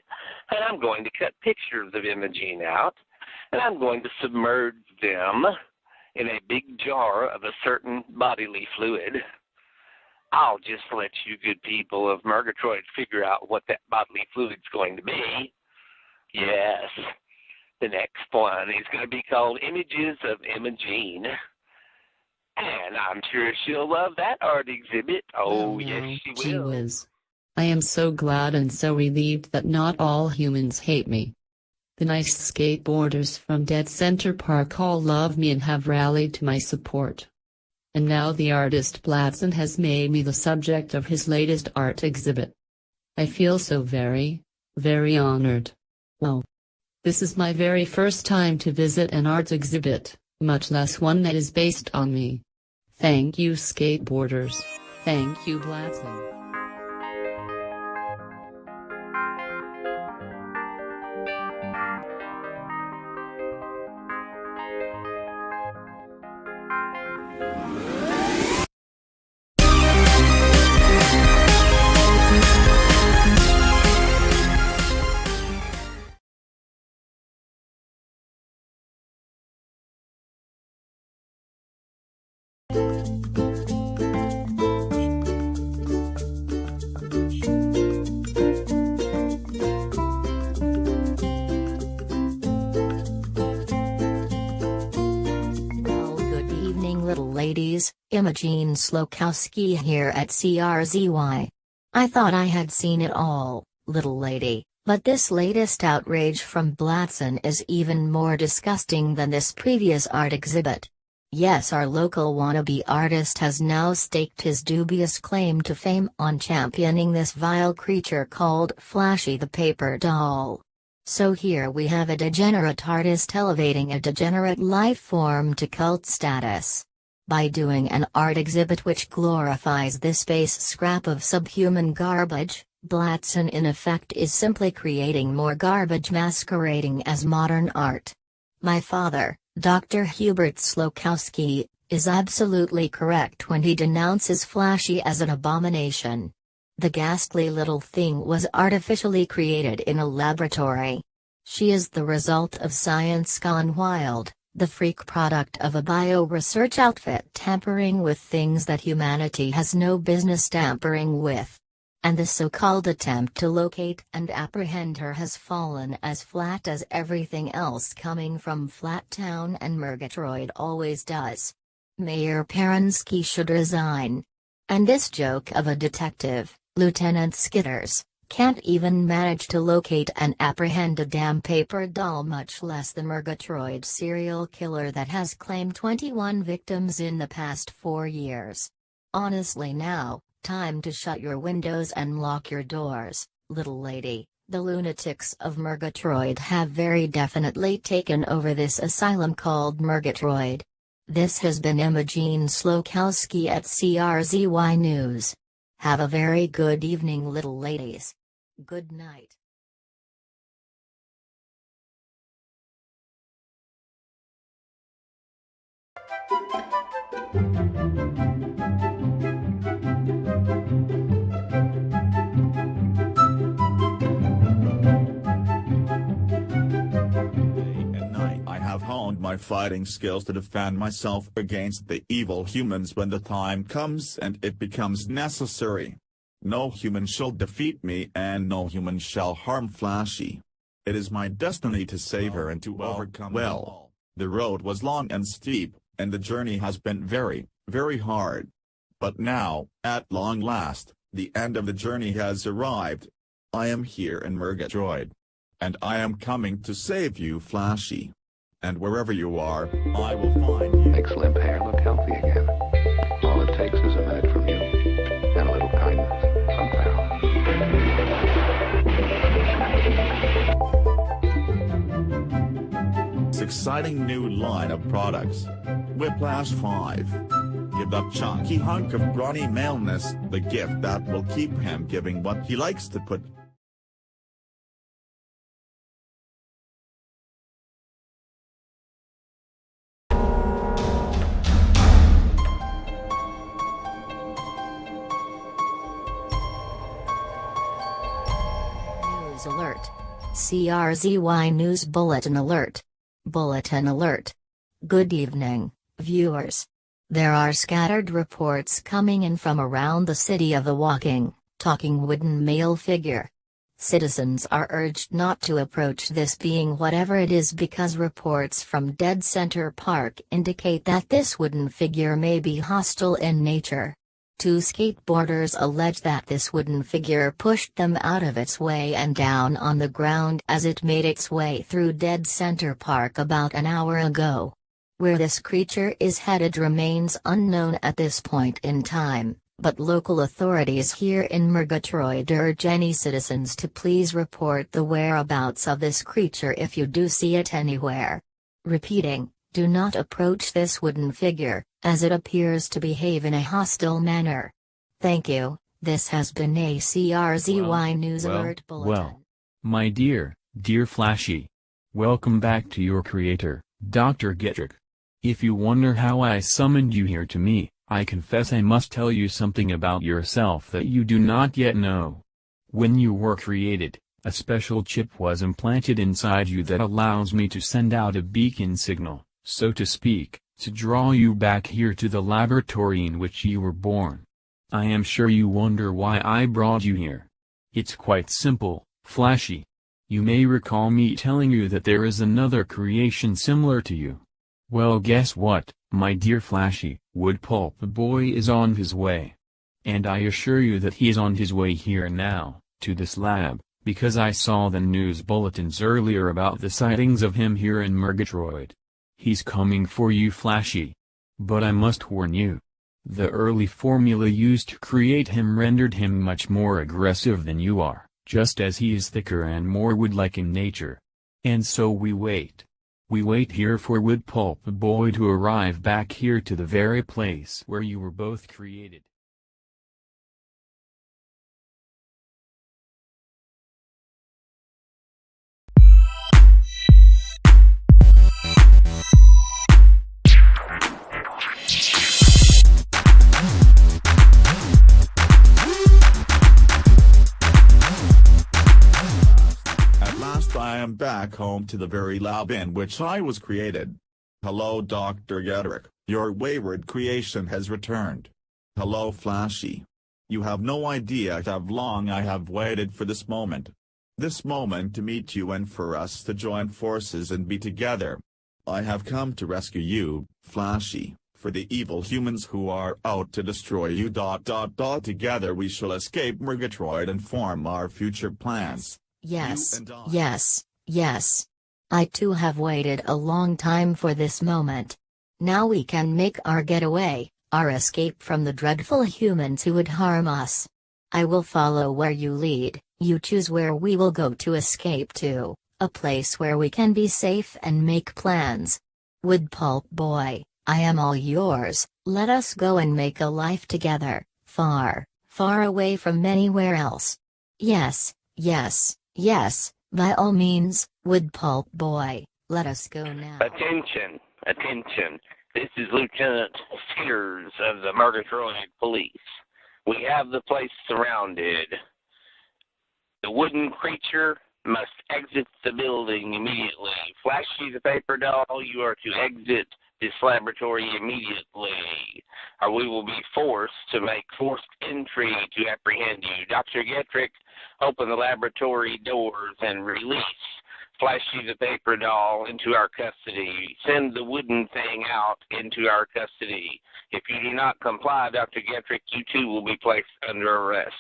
And I'm going to cut pictures of Imogene out, and I'm going to submerge them in a big jar of a certain bodily fluid. I'll just let you good people of Murgatroyd figure out what that bodily fluid's going to be. Yes, the next one is going to be called Images of Imogene. And I'm sure she'll love that art exhibit. Oh, yes, she Gee will. whiz. I am so glad and so relieved that not all humans hate me. The nice skateboarders from Dead Center Park all love me and have rallied to my support. And now the artist Bladson has made me the subject of his latest art exhibit. I feel so very, very honored. Wow. This is my very first time to visit an art exhibit, much less one that is based on me. Thank you, skateboarders. Thank you, Bladson. Little ladies, Imogene Slokowski here at CRZY. I thought I had seen it all, little lady, but this latest outrage from Bladson is even more disgusting than this previous art exhibit. Yes, our local wannabe artist has now staked his dubious claim to fame on championing this vile creature called Flashy the Paper Doll. So here we have a degenerate artist elevating a degenerate life form to cult status. By doing an art exhibit which glorifies this base scrap of subhuman garbage, Bladson in effect is simply creating more garbage masquerading as modern art. My father, Dr. Hubert Slokowski, is absolutely correct when he denounces Flashy as an abomination. The ghastly little thing was artificially created in a laboratory. She is the result of science gone wild. The freak product of a bio-research outfit tampering with things that humanity has no business tampering with. And the so-called attempt to locate and apprehend her has fallen as flat as everything else coming from Flat Town and Murgatroyd always does. Mayor Perensky should resign. And this joke of a detective, Lieutenant Skitters, can't even manage to locate and apprehend a damn paper doll, much less the Murgatroyd serial killer that has claimed 21 victims in the past 4 years. Honestly now, time to shut your windows and lock your doors, little lady. The lunatics of Murgatroyd have very definitely taken over this asylum called Murgatroyd. This has been Imogene Slokowski at CRZY News. Have a very good evening, little ladies. Good night. I have honed my fighting skills to defend myself against the evil humans when the time comes and it becomes necessary. No human shall defeat me and no human shall harm Flashy. It is my destiny to save her and to overcome them all. The road was long and steep, and the journey has been very, very hard. But now, at long last, the end of the journey has arrived. I am here in Murgatroyd. And I am coming to save you, Flashy. And wherever you are, I will find you. Make slim hair look healthy again. All it takes is a minute from you, and a little kindness from Val. This exciting new line of products. Whiplash 5. Give that chunky hunk of brawny maleness the gift that will keep him giving what he likes to put. News alert. CRZY News Bulletin Alert. Bulletin Alert. Good evening, viewers. There are scattered reports coming in from around the city of the walking, talking wooden male figure. Citizens are urged not to approach this being whatever it is because reports from Dead Center Park indicate that this wooden figure may be hostile in nature. Two skateboarders allege that this wooden figure pushed them out of its way and down on the ground as it made its way through Dead Center Park about an hour ago. Where this creature is headed remains unknown at this point in time, but local authorities here in Murgatroyd urge any citizens to please report the whereabouts of this creature if you do see it anywhere. Repeating, do not approach this wooden figure, as it appears to behave in a hostile manner. Thank you. This has been a CRZY News Alert Bulletin. Well, my dear Flashy. Welcome back to your creator, Dr. Getrick. If you wonder how I summoned you here to me, I confess I must tell you something about yourself that you do not yet know. When you were created, a special chip was implanted inside you that allows me to send out a beacon signal, so to speak, to draw you back here to the laboratory in which you were born. I am sure you wonder why I brought you here. It's quite simple, Flashy. You may recall me telling you that there is another creation similar to you. Well, guess what, my dear Flashy? Wood Pulp Boy is on his way. And I assure you that he is on his way here now, to this lab, because I saw the news bulletins earlier about the sightings of him here in Murgatroyd. He's coming for you, Flashy. But I must warn you. The early formula used to create him rendered him much more aggressive than you are, just as he is thicker and more wood-like in nature. And so we wait. We wait here for Wood Pulp Boy to arrive back here to the very place where you were both created. I am back home to the very lab in which I was created. Hello, Dr. Getrick, your wayward creation has returned. Hello, Flashy. You have no idea how long I have waited for this moment. This moment to meet you and for us to join forces and be together. I have come to rescue you, Flashy, for the evil humans who are out to destroy you. Together we shall escape Murgatroyd and form our future plans. Yes, yes. I too have waited a long time for this moment. Now we can make our getaway, our escape from the dreadful humans who would harm us. I will follow where you lead, you choose where we will go to escape to, a place where we can be safe and make plans. Wood Pulp Boy, I am all yours, let us go and make a life together, far, far away from anywhere else. Yes, by all means, Wood Pulp Boy, let us go now. Attention. This is Lieutenant Skitters of the Murgatroyd Police. We have the place surrounded. The wooden creature must exit the building immediately. Flashy the paper doll, you are to exit this laboratory immediately, or we will be forced to make forced entry to apprehend you. Dr. Getrick, open the laboratory doors and release Flashy the paper doll into our custody. Send the wooden thing out into our custody. If you do not comply, Dr. Getrick, you too will be placed under arrest.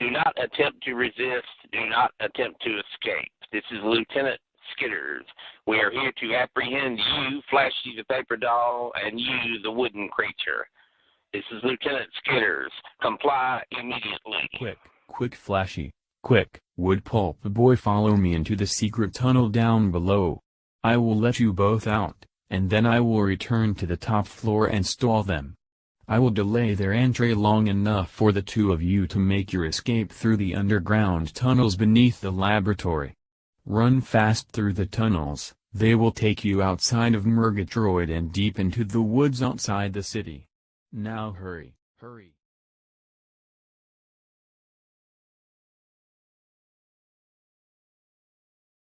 Do not attempt to resist. Do not attempt to escape. This is Lieutenant Skitters. We are here to apprehend you, Flashy the paper doll, and you, the wooden creature. This is Lieutenant Skitters. Comply immediately. Quick, Flashy. Quick, Wood Pulp Boy, follow me into the secret tunnel down below. I will let you both out, and then I will return to the top floor and stall them. I will delay their entry long enough for the two of you to make your escape through the underground tunnels beneath the laboratory. Run fast through the tunnels, they will take you outside of Murgatroyd and deep into the woods outside the city. Now hurry.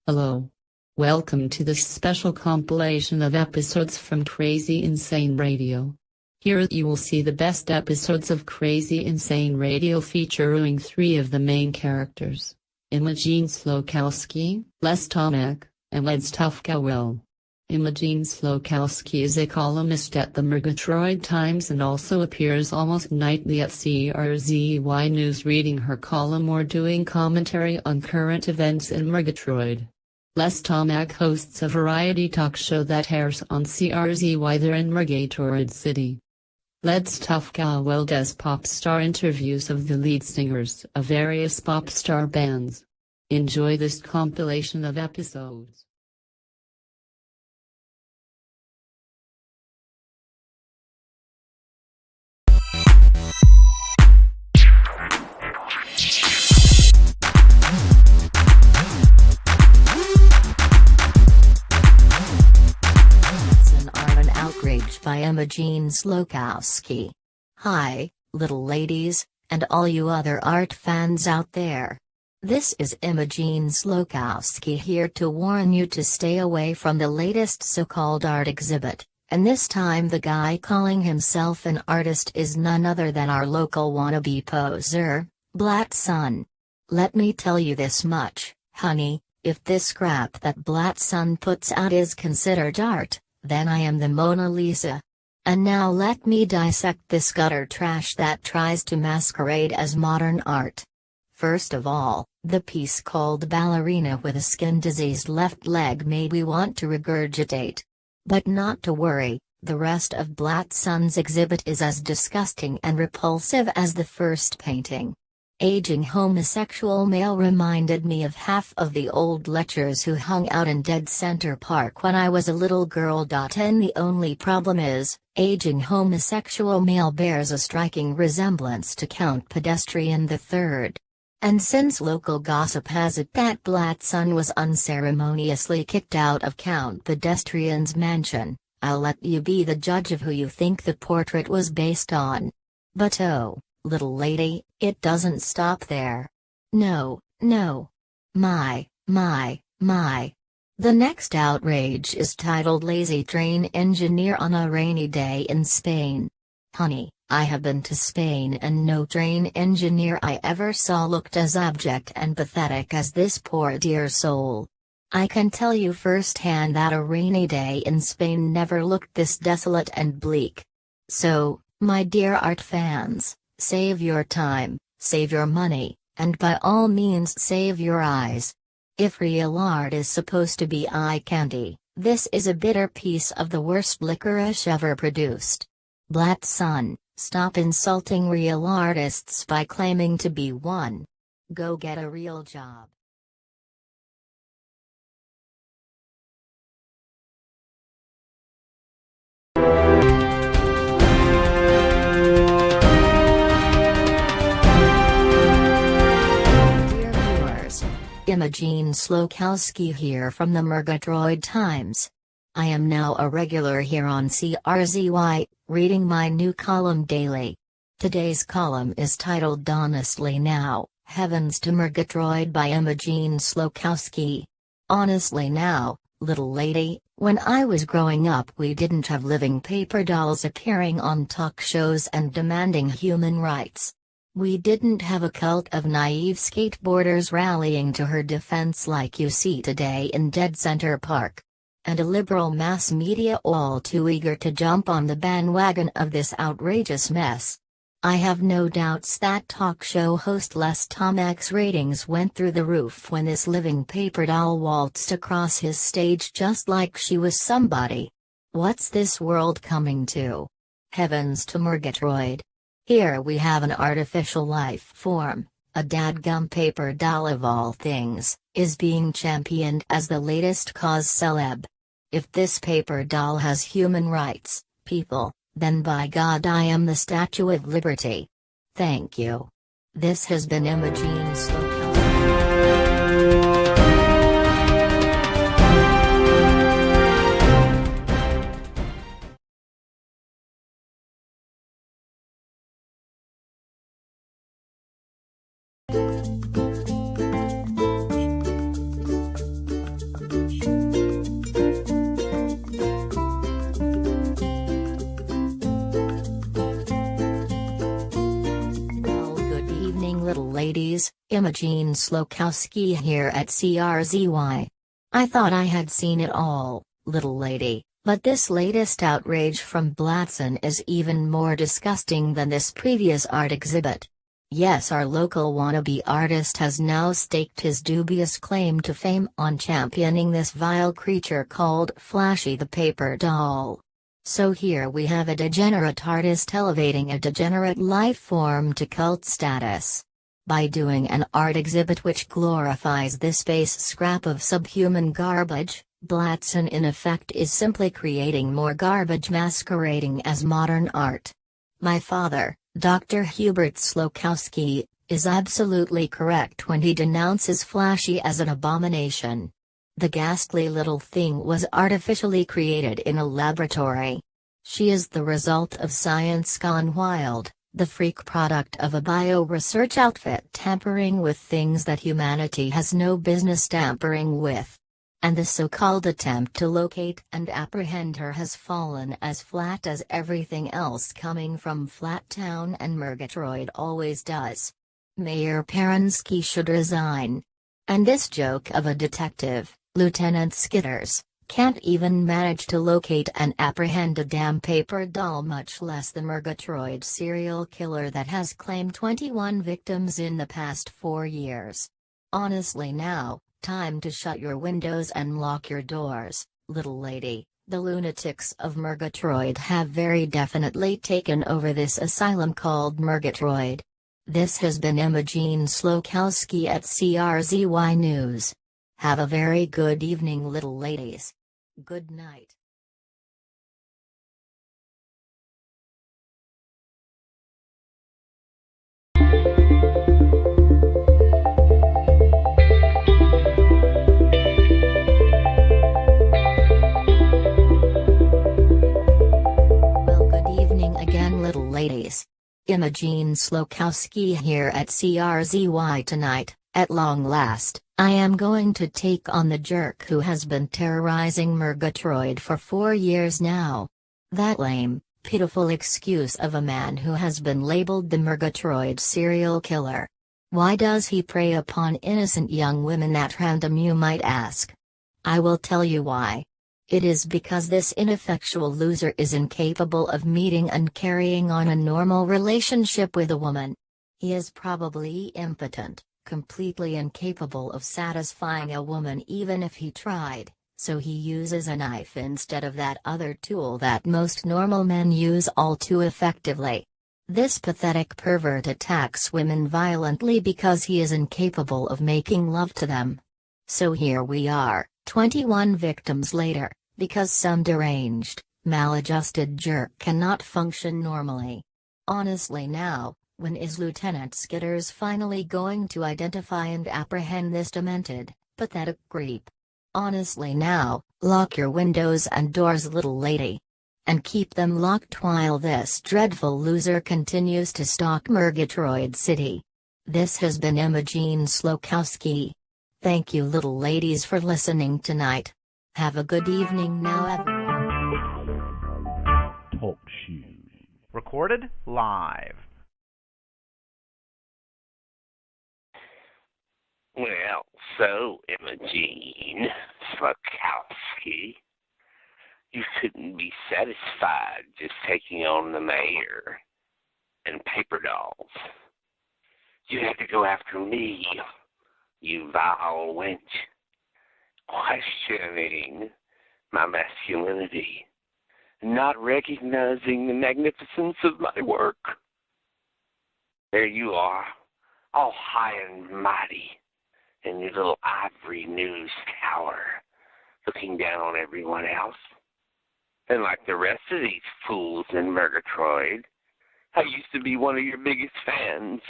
Hello. Welcome to this special compilation of episodes from Crazy Insane Radio. Here you will see the best episodes of Crazy Insane Radio featuring 3 of the main characters: Imogen Slokowski, Les Tomek, and Ledstufka Will. Imogen Slokowski is a columnist at the Murgatroyd Times and also appears almost nightly at CRZY News reading her column or doing commentary on current events in Murgatroyd. Les Tomek hosts a variety talk show that airs on CRZY there in Murgatroyd City. Ledstufka Will does pop star interviews of the lead singers of various pop star bands. Enjoy this compilation of episodes. By Imogen Slokowski. Hi, little ladies, and all you other art fans out there. This is Imogen Slokowski here to warn you to stay away from the latest so-called art exhibit, and this time the guy calling himself an artist is none other than our local wannabe poser, Blatson. Let me tell you this much, honey, if this crap that Blatson puts out is considered art, then I am the Mona Lisa. And now let me dissect this gutter trash that tries to masquerade as modern art. First of all, the piece called Ballerina with a skin-diseased left leg made me want to regurgitate. But not to worry, the rest of Blatson's exhibit is as disgusting and repulsive as the first painting. Aging homosexual male reminded me of half of the old lechers who hung out in Dead Center Park when I was a little girl. And the only problem is, aging homosexual male bears a striking resemblance to Count Pedestrian III. And since local gossip has it that Blatson was unceremoniously kicked out of Count Pedestrian's mansion, I'll let you be the judge of who you think the portrait was based on. But oh, little lady, it doesn't stop there. No, no. My. The next outrage is titled Lazy Train Engineer on a Rainy Day in Spain. Honey, I have been to Spain and no train engineer I ever saw looked as abject and pathetic as this poor dear soul. I can tell you firsthand that a rainy day in Spain never looked this desolate and bleak. So, my dear art fans, save your time, save your money, and by all means save your eyes. If real art is supposed to be eye candy, this is a bitter piece of the worst licorice ever produced. Blatson, stop insulting real artists by claiming to be one. Go get a real job. Imogen Slokowski here from the Murgatroyd Times. I am now a regular here on CRZY, reading my new column daily. Today's column is titled Honestly Now, Heavens to Murgatroyd by Imogen Slokowski. Honestly now, little lady, when I was growing up we didn't have living paper dolls appearing on talk shows and demanding human rights. We didn't have a cult of naive skateboarders rallying to her defense like you see today in Dead Center Park. And a liberal mass media all too eager to jump on the bandwagon of this outrageous mess. I have no doubts that talk show host Les Tomek's ratings went through the roof when this living paper doll waltzed across his stage just like she was somebody. What's this world coming to? Heavens to Murgatroyd. Here we have an artificial life form, a dadgum paper doll of all things, is being championed as the latest cause celeb. If this paper doll has human rights, people, then by God I am the Statue of Liberty. Thank you. This has been Imogen Slokowski. ladies, Imogene Slokowski here at CRZY. I thought I had seen it all, little lady, but this latest outrage from Blatson is even more disgusting than this previous art exhibit. Yes, our local wannabe artist has now staked his dubious claim to fame on championing this vile creature called Flashy the Paper Doll. So here we have a degenerate artist elevating a degenerate life form to cult status. By doing an art exhibit which glorifies this base scrap of subhuman garbage, Blatson in effect is simply creating more garbage masquerading as modern art. My father, Dr. Hubert Slokowski, is absolutely correct when he denounces Flashy as an abomination. The ghastly little thing was artificially created in a laboratory. She is the result of science gone wild, the freak product of a bio-research outfit tampering with things that humanity has no business tampering with. And the so-called attempt to locate and apprehend her has fallen as flat as everything else coming from Flat Town and Murgatroyd always does. Mayor Paransky should resign. And this joke of a detective, Lieutenant Skitters, can't even manage to locate and apprehend a damn paper doll, much less the Murgatroyd serial killer that has claimed 21 victims in the past 4 years. Honestly now, time to shut your windows and lock your doors, little lady. The lunatics of Murgatroyd have very definitely taken over this asylum called Murgatroyd. This has been Imogene Slokowski at CRZY News. Have a very good evening, little ladies. Good night. Little ladies. Imogene Slokowski here at CRZY tonight. At long last, I am going to take on the jerk who has been terrorizing Murgatroyd for 4 years now. That lame, pitiful excuse of a man who has been labeled the Murgatroyd serial killer. Why does he prey upon innocent young women at random, you might ask? I will tell you why. It is because this ineffectual loser is incapable of meeting and carrying on a normal relationship with a woman. He is probably impotent, completely incapable of satisfying a woman even if he tried, so he uses a knife instead of that other tool that most normal men use all too effectively. This pathetic pervert attacks women violently because he is incapable of making love to them. So here we are, 21 victims later, because some deranged, maladjusted jerk cannot function normally. Honestly now, when is Lieutenant Skitters finally going to identify and apprehend this demented, pathetic creep? Honestly now, lock your windows and doors, little lady. And keep them locked while this dreadful loser continues to stalk Murgatroyd City. This has been Imogene Slokowski. Thank you, little ladies, for listening tonight. Have a good evening now, everyone. Talk shoes. Recorded live. Well, so, Imogene Slokowski, you couldn't be satisfied just taking on the mayor and paper dolls. You had to go after me, you vile wench, questioning my masculinity, not recognizing the magnificence of my work. There you are, all high and mighty, in your little ivory news tower, looking down on everyone else. And like the rest of these fools in Murgatroyd, I used to be one of your biggest fans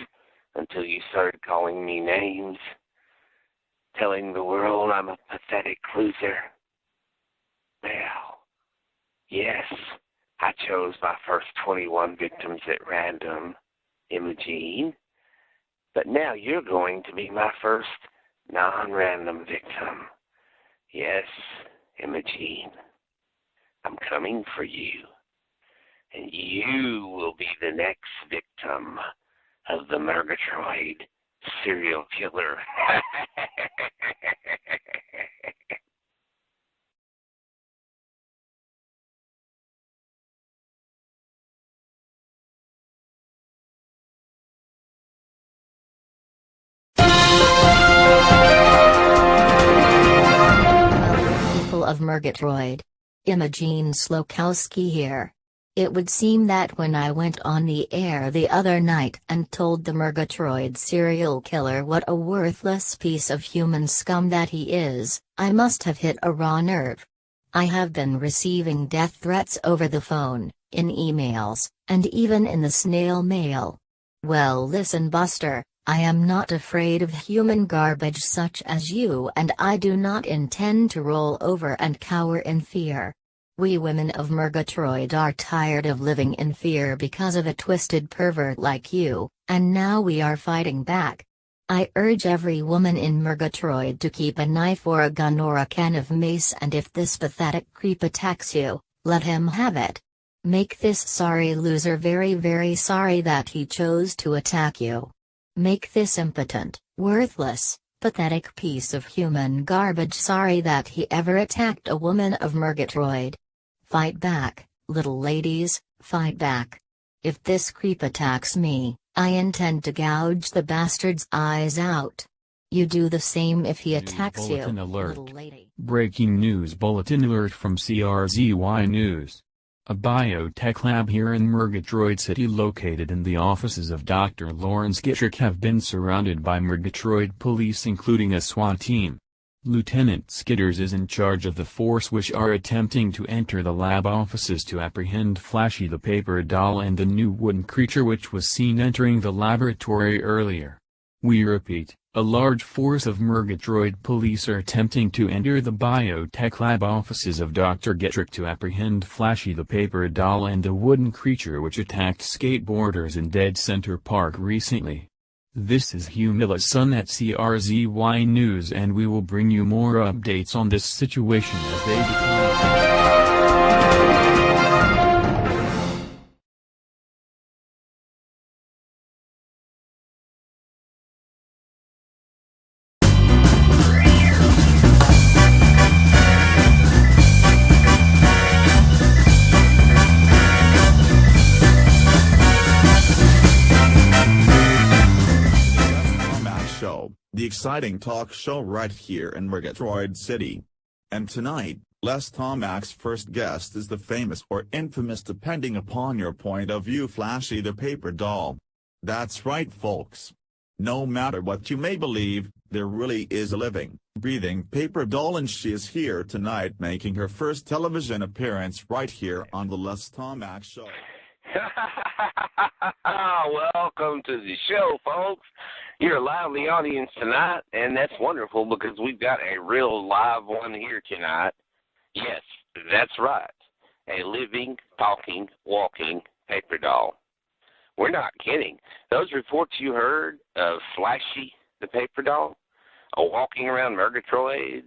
until you started calling me names, telling the world I'm a pathetic loser. Well, yes, I chose my first 21 victims at random, Imogene, but now you're going to be my first non-random victim. Yes, Imogene, I'm coming for you, and you will be the next victim of the Murgatroyd serial killer. People of Murgatroyd. Imogene Slokowski here. It would seem that when I went on the air the other night and told the Murgatroyd serial killer what a worthless piece of human scum that he is, I must have hit a raw nerve. I have been receiving death threats over the phone, in emails, and even in the snail mail. Well, listen, Buster, I am not afraid of human garbage such as you, and I do not intend to roll over and cower in fear. We women of Murgatroyd are tired of living in fear because of a twisted pervert like you, and now we are fighting back. I urge every woman in Murgatroyd to keep a knife or a gun or a can of mace, and if this pathetic creep attacks you, let him have it. Make this sorry loser very, very sorry that he chose to attack you. Make this impotent, worthless, pathetic piece of human garbage sorry that he ever attacked a woman of Murgatroyd. Fight back, little ladies, fight back. If this creep attacks me, I intend to gouge the bastard's eyes out. You do the same if he attacks you, little lady. Breaking news bulletin alert from CRZY News. A biotech lab here in Murgatroyd City located in the offices of Dr. Lawrence Gitrick have been surrounded by Murgatroyd police, including a SWAT team. Lieutenant Skitters is in charge of the force which are attempting to enter the lab offices to apprehend Flashy the paper doll and the new wooden creature which was seen entering the laboratory earlier. We repeat, a large force of Murgatroyd police are attempting to enter the biotech lab offices of Dr. Gitrick to apprehend Flashy the paper doll and the wooden creature which attacked skateboarders in Dead Center Park recently. This is Humilla's son at CRZY News, and we will bring you more updates on this situation as they become. The exciting talk show right here in Murgatroyd City. And tonight, Les Tomac's first guest is the famous or infamous, depending upon your point of view, Flashy the paper doll. That's right, folks. No matter what you may believe, there really is a living, breathing paper doll, and she is here tonight making her first television appearance right here on the Les Tomac Show. Welcome to the show, folks. You're a lively audience tonight, and that's wonderful because we've got a real live one here tonight. Yes, that's right. A living, talking, walking paper doll. We're not kidding. Those reports you heard of Flashy the paper doll, walking around Murgatroyd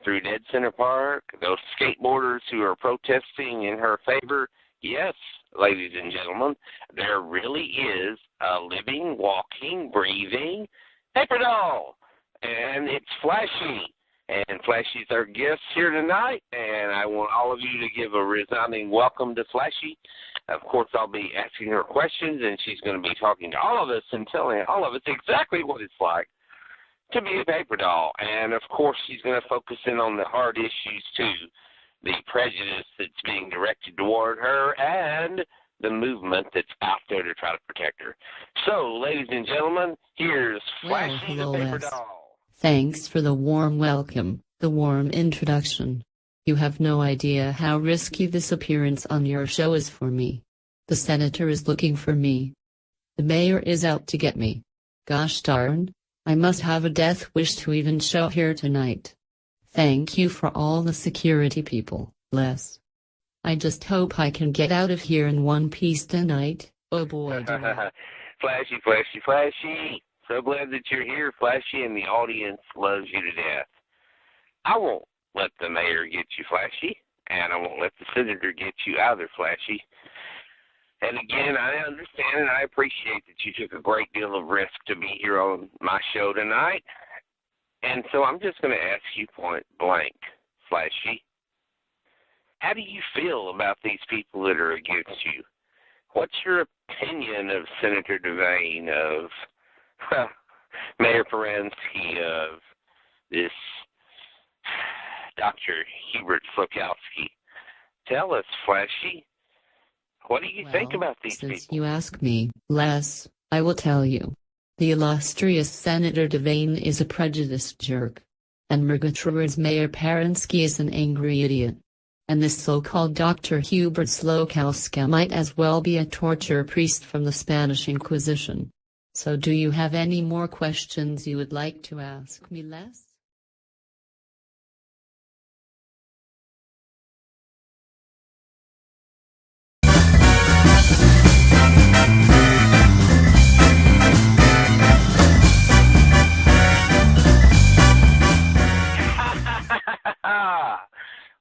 through Dead Center Park, those skateboarders who are protesting in her favor, yes, ladies and gentlemen, there really is a living, walking, breathing paper doll. And it's Flashy. And Flashy's our guest here tonight. And I want all of you to give a resounding welcome to Flashy. Of course, I'll be asking her questions, and she's going to be talking to all of us and telling all of us exactly what it's like to be a paper doll. And, of course, she's going to focus in on the hard issues, too. The prejudice that's being directed toward her and the movement that's out there to try to protect her. So, ladies and gentlemen, here's Flashy the paper doll. Thanks for the warm welcome, the warm introduction. You have no idea how risky this appearance on your show is for me. The senator is looking for me. The mayor is out to get me. Gosh darn, I must have a death wish to even show here tonight. Thank you for all the security people, Les. I just hope I can get out of here in one piece tonight. Oh boy. Flashy, Flashy, Flashy. So glad that you're here, Flashy, and the audience loves you to death. I won't let the mayor get you, Flashy, and I won't let the senator get you either, Flashy. And again, I understand and I appreciate that you took a great deal of risk to be here on my show tonight. And so I'm just going to ask you point blank, Flashy, how do you feel about these people that are against you? What's your opinion of Senator Devane, of Mayor Perensky, of this Dr. Hubert Slokowski? Tell us, Flashy. What do you think about these people? Since you ask me, Les, I will tell you. The illustrious Senator Devane is a prejudiced jerk. And Murgatroyd's Mayor Perensky is an angry idiot. And this so-called Dr. Hubert Slokowski might as well be a torture priest from the Spanish Inquisition. So do you have any more questions you would like to ask me, Les?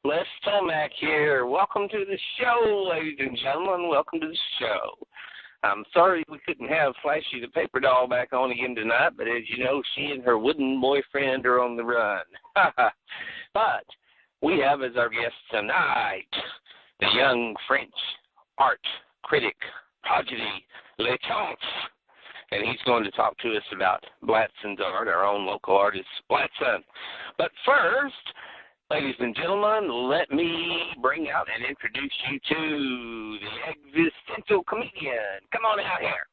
Les Tomac here. Welcome to the show, ladies and gentlemen. Welcome to the show. I'm sorry we couldn't have Flashy the Paper Doll back on again tonight, but as you know, she and her wooden boyfriend are on the run. But we have as our guest tonight the young French art critic, prodigy, Le Chance. And he's going to talk to us about Blatson's art, our own local artist, Blatson. But first, ladies and gentlemen, let me bring out and introduce you to the existential comedian. Come on out here.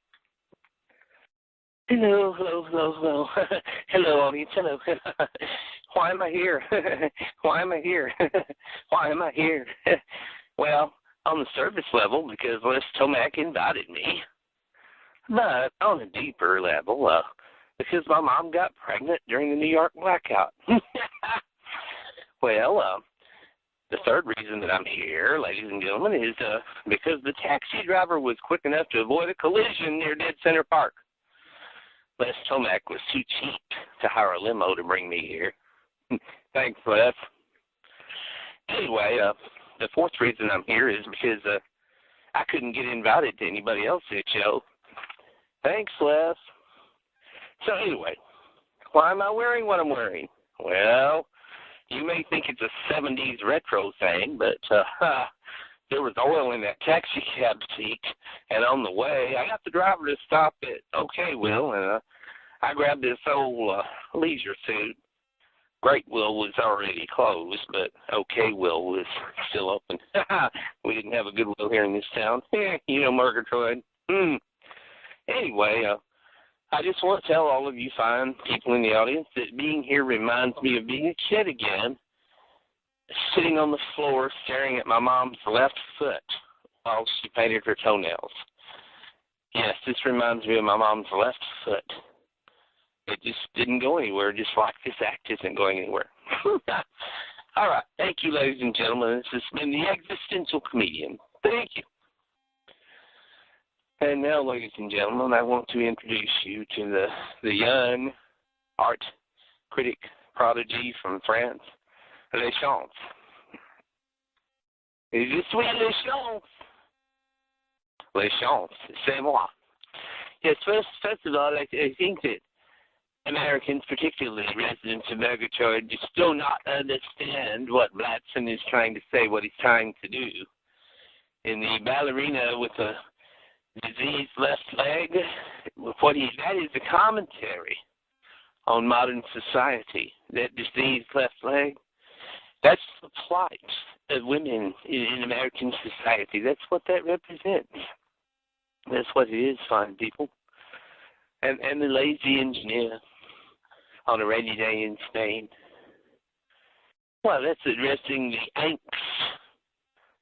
Hello, hello, hello, hello. Hello, audience, hello. Why am I here? Why am I here? Why am I here? Well, on the surface level, because Les Tomac invited me. But on a deeper level, because my mom got pregnant during the New York blackout. Well, the third reason that I'm here, ladies and gentlemen, is because the taxi driver was quick enough to avoid a collision near Dead Center Park. Les Tomac was too cheap to hire a limo to bring me here. Thanks, Les. Anyway, the fourth reason I'm here is because I couldn't get invited to anybody else's show. Thanks, Les. So anyway, why am I wearing what I'm wearing? Well, you may think it's a 70s retro thing, but there was oil in that taxi cab seat, and on the way, I got the driver to stop at OK Will, and I grabbed this old leisure suit. Great Will was already closed, but OK Will was still open. We didn't have a Goodwill here in this town. You know Murgatroyd. Anyway, I just want to tell all of you fine people in the audience that being here reminds me of being a kid again, sitting on the floor staring at my mom's left foot while she painted her toenails. Yes, this reminds me of my mom's left foot. It just didn't go anywhere, just like this act isn't going anywhere. All right, thank you, ladies and gentlemen. This has been the Existential Comedian. Thank you. And now, ladies and gentlemen, I want to introduce you to the young art critic prodigy from France, Le Chance. Je suis Le Chance. Le Chance, c'est moi. Yes, first of all, I think that Americans, particularly residents of Murgatroyd, just do not understand what Blatson is trying to say, what he's trying to do. In the ballerina with a diseased left leg, that is a commentary on modern society. That diseased left leg, that's the plight of women in American society. That's what that represents. That's what it is, fine people. And the lazy engineer on a rainy day in Spain. Well, that's addressing the angst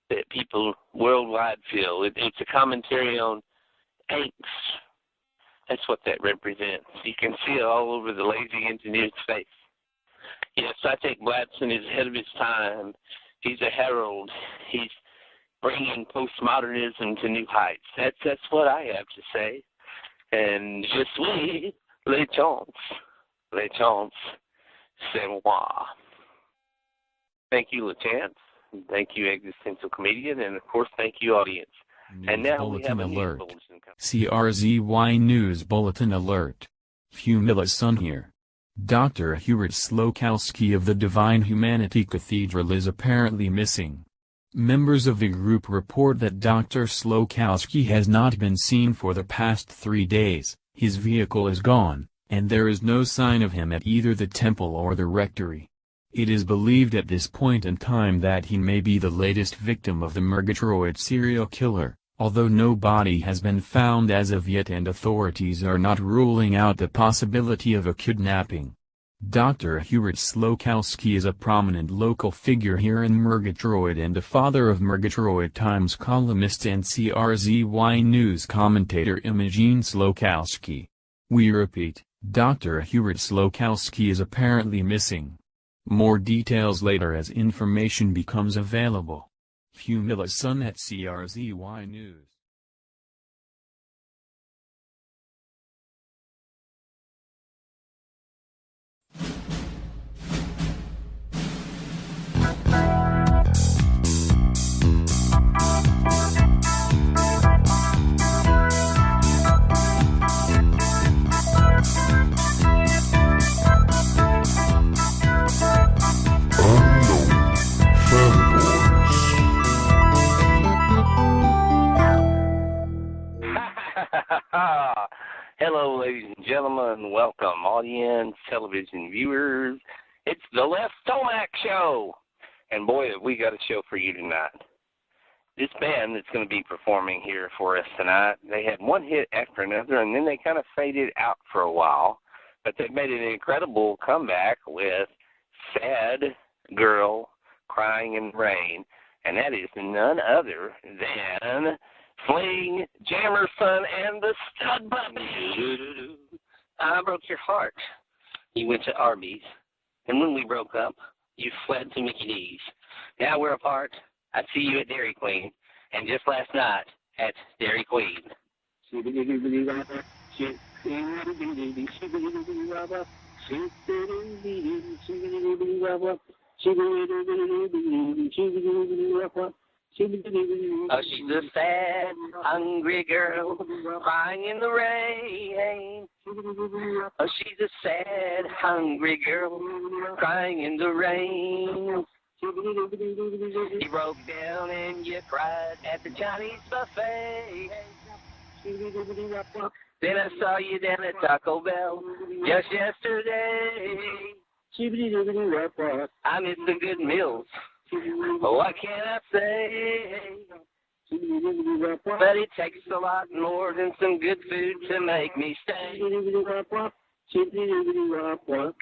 that people worldwide feel. It's a commentary on angst. That's what that represents. You can see it all over the lazy engineer's face. Yes, I think Blatson is ahead of his time. He's a herald. He's bringing postmodernism to new heights. That's what I have to say. And je suis Le Chance. Le Chance, c'est moi. Thank you, Le Chance. Thank you, Existential Comedian. And, of course, thank you, audience. And now we have Bulletin a news alert. bulletin coming. CRZY News Bulletin alert. Humilla's son here. Dr. Hubert Slokowski of the Divine Humanity Cathedral is apparently missing. Members of the group report that Dr. Slokowski has not been seen for the past 3 days, his vehicle is gone, and there is no sign of him at either the temple or the rectory. It is believed at this point in time that he may be the latest victim of the Murgatroyd serial killer, although no body has been found as of yet and authorities are not ruling out the possibility of a kidnapping. Dr. Hubert Slokowski is a prominent local figure here in Murgatroyd and a father of Murgatroyd Times columnist and CRZY News commentator Imogen Slokowski. We repeat, Dr. Hubert Slokowski is apparently missing. More details later as information becomes available. Humilla's son at CRZY News. Hello, ladies and gentlemen. Welcome, audience, television viewers. It's the Les Tomac Show. And boy, have we got a show for you tonight. This band that's going to be performing here for us tonight, they had one hit after another, and then they kind of faded out for a while. But they've made an incredible comeback with Sad Girl Crying in the Rain. And that is none other than Fling, Jamerson, and the Stud Puppy. I broke your heart. You went to Arby's, and when we broke up, you fled to Mickey D's. Now we're apart. I see you at Dairy Queen, and just last night at Dairy Queen. Oh, she's a sad, hungry girl, crying in the rain. Oh, she's a sad, hungry girl, crying in the rain. You broke down and you cried at the Chinese buffet. Then I saw you down at Taco Bell just yesterday. I miss the good meals. What can I say? But it takes a lot more than some good food to make me stay.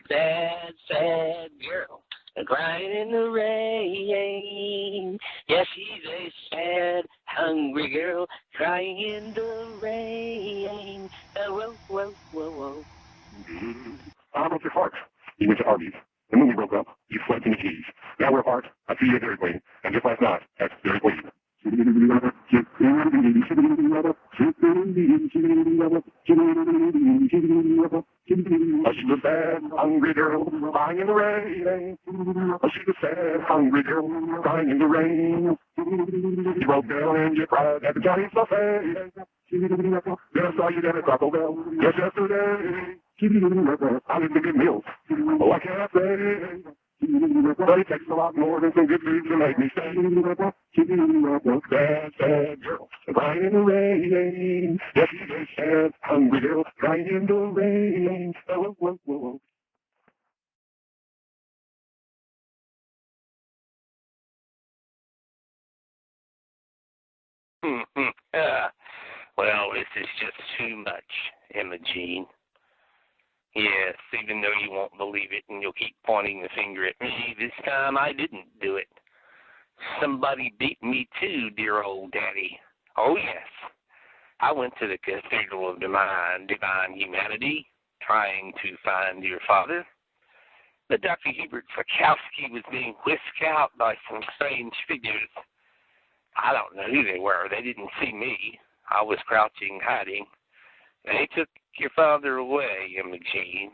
Sad, sad girl, crying in the rain. Yes, she's a sad, hungry girl, crying in the rain. Whoa, whoa, whoa, whoa. I broke your heart. You went to Arby's, and when we broke up, you fled to the keys. Now we're apart. I see you at Dairy Queen, and just last night at Dairy Queen. Oh, she's a sad, hungry girl, crying in the rain. Oh, she's a sad, hungry girl, crying in the rain. You broke down and you cried at the Chinese buffet. Then I saw you down at Taco Bell just yesterday. I miss the good meals. What can I say? But it takes a lot more than some good food to make me stay. Sad, sad girl, crying in the rain. Yes, she's a sad, hungry girl, crying in the rain. Oh, whoa, whoa, whoa. Well, this is just too much, Imogen. Yes, even though you won't believe it and you'll keep pointing the finger at me, this time I didn't do it. Somebody beat me too, dear old daddy. Oh, yes. I went to the Cathedral of Divine Humanity, trying to find your father. But Dr. Hubert Slokowski was being whisked out by some strange figures. I don't know who they were. They didn't see me. I was crouching, hiding. They took your father away, Imogen.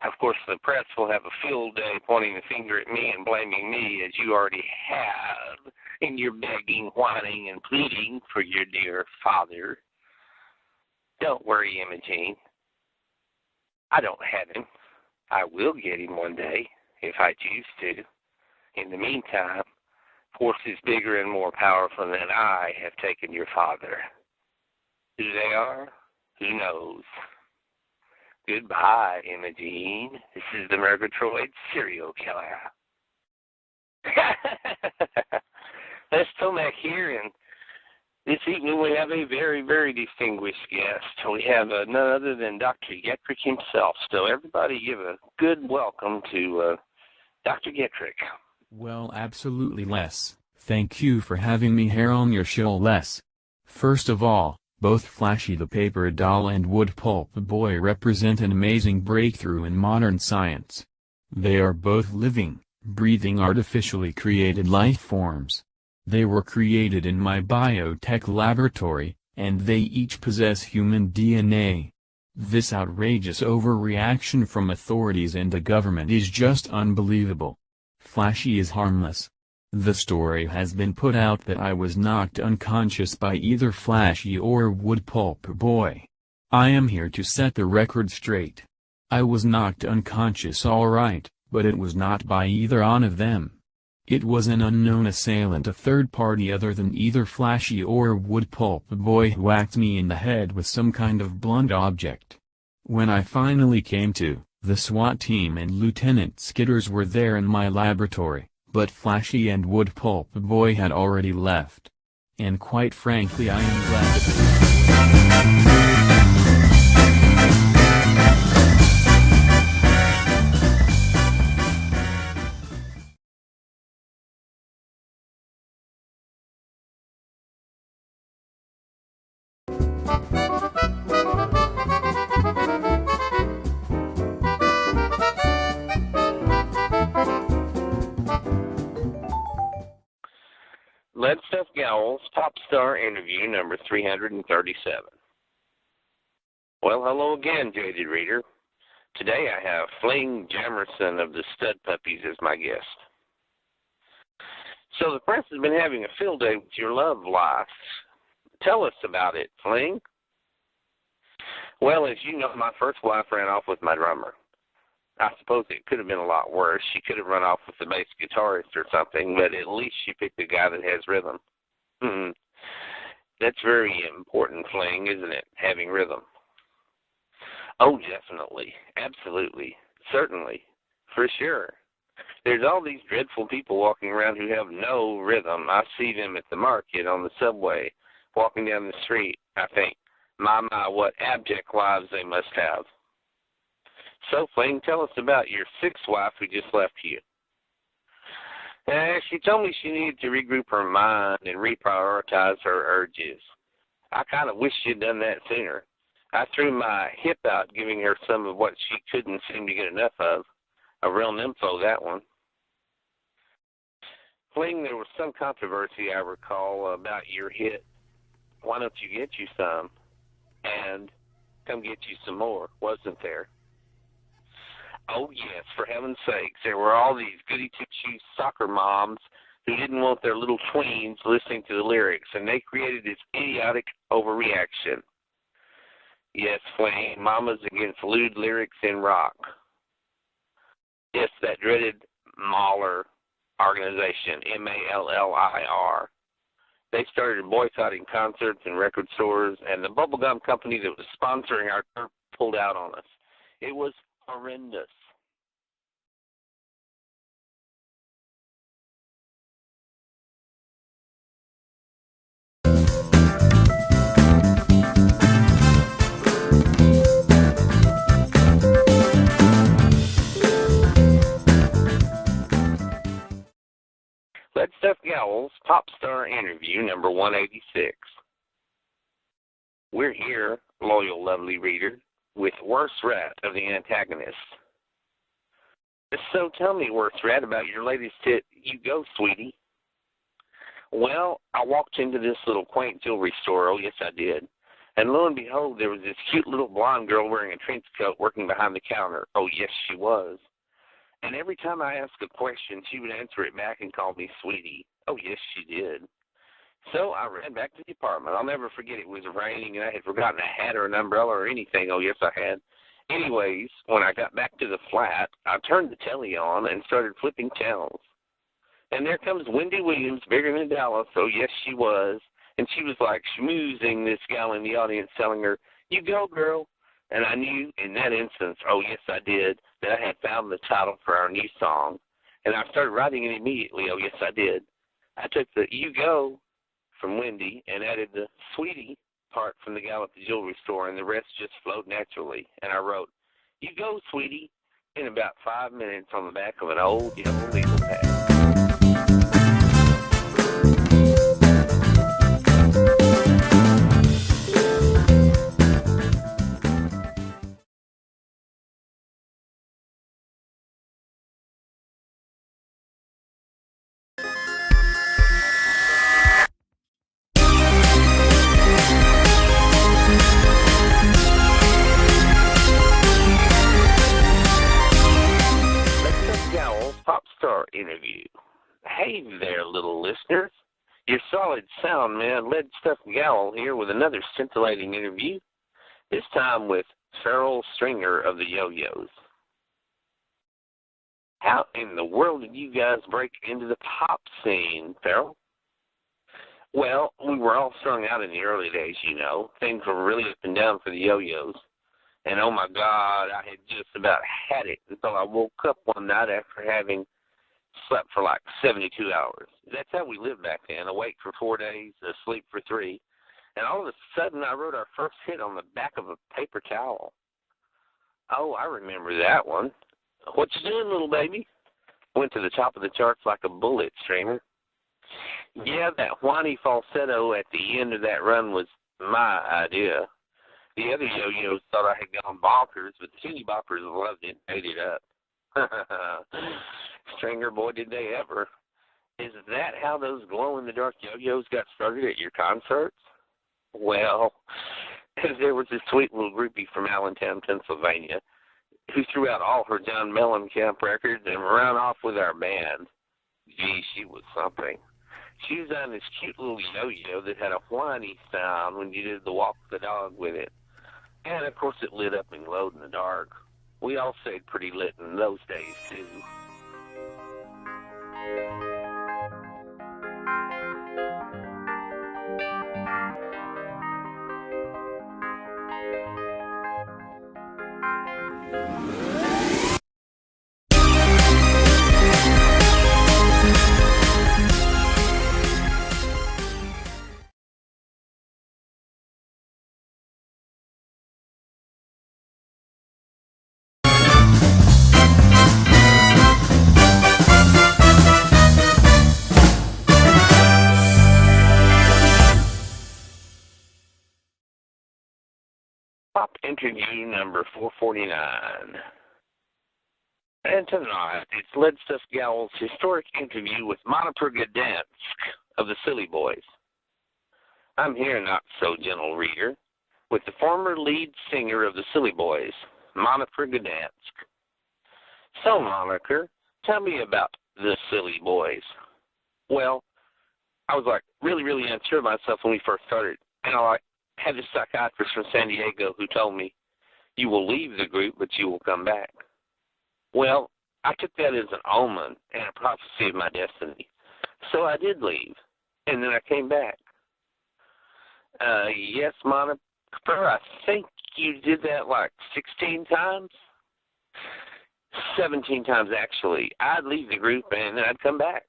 Of course, the press will have a field day pointing the finger at me and blaming me, as you already have and you're begging, whining, and pleading for your dear father. Don't worry, Imogene. I don't have him. I will get him one day, if I choose to. In the meantime, forces bigger and more powerful than I have taken your father. Who they are? Who knows? Goodbye, Imogene. This is the Murgatroyd serial killer. Let's come back here, and this evening we have a very, very distinguished guest. We have none other than Dr. Getrick himself. So everybody give a good welcome to Dr. Getrick. Well, absolutely, Les. Thank you for having me here on your show, Les. First of all, both Flashy the Paper Doll and Wood Pulp Boy represent an amazing breakthrough in modern science. They are both living, breathing artificially created life forms. They were created in my biotech laboratory, and they each possess human DNA. This outrageous overreaction from authorities and the government is just unbelievable. Flashy is harmless. The story has been put out that I was knocked unconscious by either Flashy or Wood Pulp Boy. I am here to set the record straight. I was knocked unconscious all right, but it was not by either one of them. It was an unknown assailant, a third party other than either Flashy or Wood Pulp Boy, who whacked me in the head with some kind of blunt object. When I finally came to, the SWAT team and Lieutenant Skitters were there in my laboratory, but Flashy and Wood Pulp Boy had already left. And quite frankly, I am glad that Lead Stuff Gowls, Pop Star Interview number 337. Well, hello again, jaded reader. Today I have Fling Jamerson of the Stud Puppies as my guest. So the press has been having a field day with your love life. Tell us about it, Fling. Well, as you know, my first wife ran off with my drummer. I suppose it could have been a lot worse. She could have run off with the bass guitarist or something, but at least she picked a guy that has rhythm. That's very important, Fling, isn't it? Having rhythm. Oh, definitely. Absolutely. Certainly. For sure. There's all these dreadful people walking around who have no rhythm. I see them at the market, on the subway, walking down the street. I think, my, what abject lives they must have. So, Fling, tell us about your sixth wife who just left you. She told me she needed to regroup her mind and reprioritize her urges. I kind of wish she'd done that sooner. I threw my hip out giving her some of what she couldn't seem to get enough of. A real nympho, that one. Fling, there was some controversy, I recall, about your hit, Why Don't You Get You Some? And Come Get You Some More, wasn't there? Oh, yes, for heaven's sakes. There were all these goody-two-shoes soccer moms who didn't want their little tweens listening to the lyrics, and they created this idiotic overreaction. Yes, Fling, mamas against lewd lyrics in rock. Yes, that dreaded Mahler organization, M-A-L-L-I-R. They started boycotting concerts and record stores, and the bubblegum company that was sponsoring our tour pulled out on us. It was horrendous. Lead Stuff Gowls, Pop Star Interview number 186. We're here, loyal, lovely reader, with Worse Rat of the Antagonist. So tell me, Worse Rat, about your latest hit, You Go, Sweetie. Well, I walked into this little quaint jewelry store, oh yes I did, and lo and behold, there was this cute little blonde girl wearing a trench coat working behind the counter. Oh yes, she was. And every time I asked a question, she would answer it back and call me Sweetie. Oh, yes, she did. So I ran back to the apartment. I'll never forget it was raining, and I had forgotten a hat or an umbrella or anything. Oh, yes, I had. Anyways, when I got back to the flat, I turned the telly on and started flipping channels. And there comes Wendy Williams, bigger than Dallas. Oh, yes, she was. And she was like schmoozing this gal in the audience, telling her, "You go, girl." And I knew in that instance, oh, yes, I did, that I had found the title for our new song. And I started writing it immediately. Oh, yes, I did. I took the "You Go" from Wendy and added the "Sweetie" part from the gal at the jewelry store, and the rest just flowed naturally. And I wrote, "You go, sweetie," in about 5 minutes on the back of an old yellow legal pad. Pop Star interview. Hey there, little listeners. Your solid sound man, Lead Stuff Gowl here with another scintillating interview, this time with Farrell Stringer of the Yo-Yos. How in the world did you guys break into the pop scene, Farrell? Well, we were all strung out in the early days, you know. Things were really up and down for the Yo-Yos. And oh my God, I had just about had it until I woke up one night after having slept for like 72 hours. That's how we lived back then, awake for 4 days, asleep for 3. And all of a sudden I wrote our first hit on the back of a paper towel. Oh, I remember that one. "What you doing, little baby?" Went to the top of the charts like a bullet, Stringer. Yeah, that whiny falsetto at the end of that run was my idea. The other Yo-Yos thought I had gone bonkers, but the teeny boppers loved it and ate it up. Stringer, boy, did they ever. Is that how those glow-in-the-dark Yo-Yos got started at your concerts? Well, there was this sweet little groupie from Allentown, Pennsylvania, who threw out all her John Mellencamp records and ran off with our band. Gee, she was something. She was on this cute little yo-yo that had a whiny sound when you did the walk the dog with it. And, of course, it lit up and glowed in the dark. We all stayed pretty lit in those days, too. Pop interview number 449. And tonight, it's Lead Stuff Gowl's historic interview with Monica Gdansk of the Silly Boys. I'm here, not so gentle reader, with the former lead singer of the Silly Boys, Monica Gdansk. So, Monica, tell me about the Silly Boys. Well, I was really unsure of myself when we first started, and I had this psychiatrist from San Diego who told me, "You will leave the group, but you will come back." Well, I took that as an omen and a prophecy of my destiny. So I did leave, and then I came back. Yes, Monica, I think you did that like 16 times? 17 times, actually. I'd leave the group, and then I'd come back.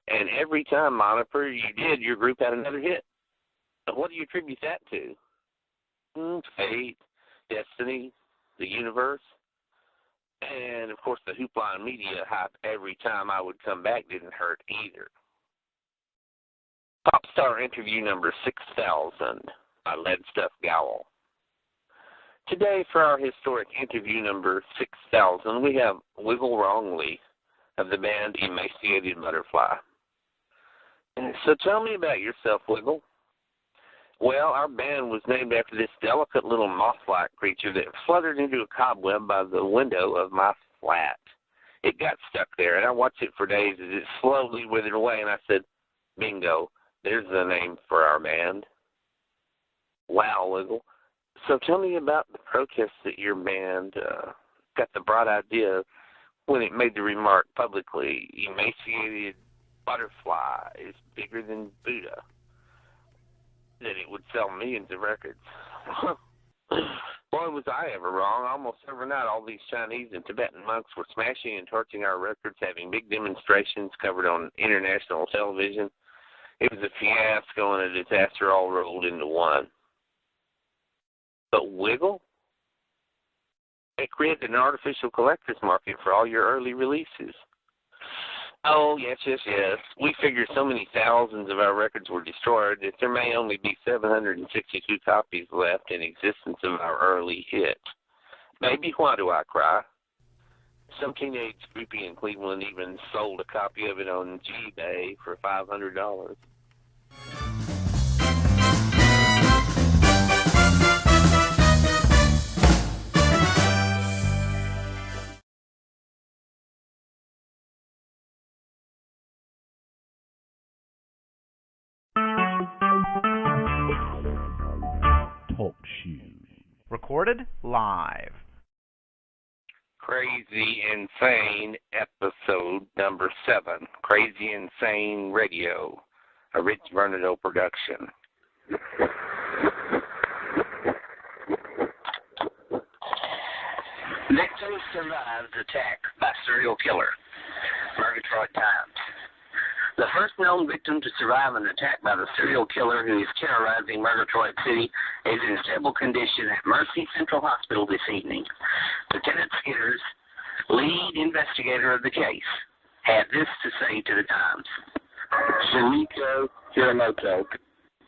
And every time, Monica, you did, your group had another hit. What do you attribute that to? Fate, destiny, the universe, and, of course, the hoopla and media hype every time I would come back didn't hurt either. Pop Star interview number 6000 by Lead Stuff Gowl. Today, for our historic interview number 6000, we have Wiggle Wrongly of the band Emaciated Butterfly. So tell me about yourself, Wiggle. Well, our band was named after this delicate little moth-like creature that fluttered into a cobweb by the window of my flat it got stuck there, and I watched it for days as it slowly withered away, and I said, bingo, there's the name for our band. Wow, Wiggle. So tell me about the protest that your band got the broad idea when it made the remark publicly, emaciated butterfly is bigger than Buddha, that it would sell millions of records. Boy, was I ever wrong. Almost every night, all these Chinese and Tibetan monks were smashing and torching our records, having big demonstrations covered on international television. It was a fiasco and a disaster all rolled into one. But Wiggle? It created an artificial collector's market for all your early releases. Oh, yes. We figured so many thousands of our records were destroyed that there may only be 762 copies left in existence of our early hit. Baby, why do I cry? Some teenage groupie in Cleveland even sold a copy of it on eBay for $500. Talk shoes. Recorded live. Crazy Insane episode number 7. Crazy Insane Radio, a Rich Bernardo production. Victim survives attack by serial killer. Murgatroyd Times. The first known victim to survive an attack by the serial killer who is terrorizing Murgatroyd City is in stable condition at Mercy Central Hospital this evening. Lieutenant Skitters, lead investigator of the case, had this to say to the Times. Shimiko Hiramoto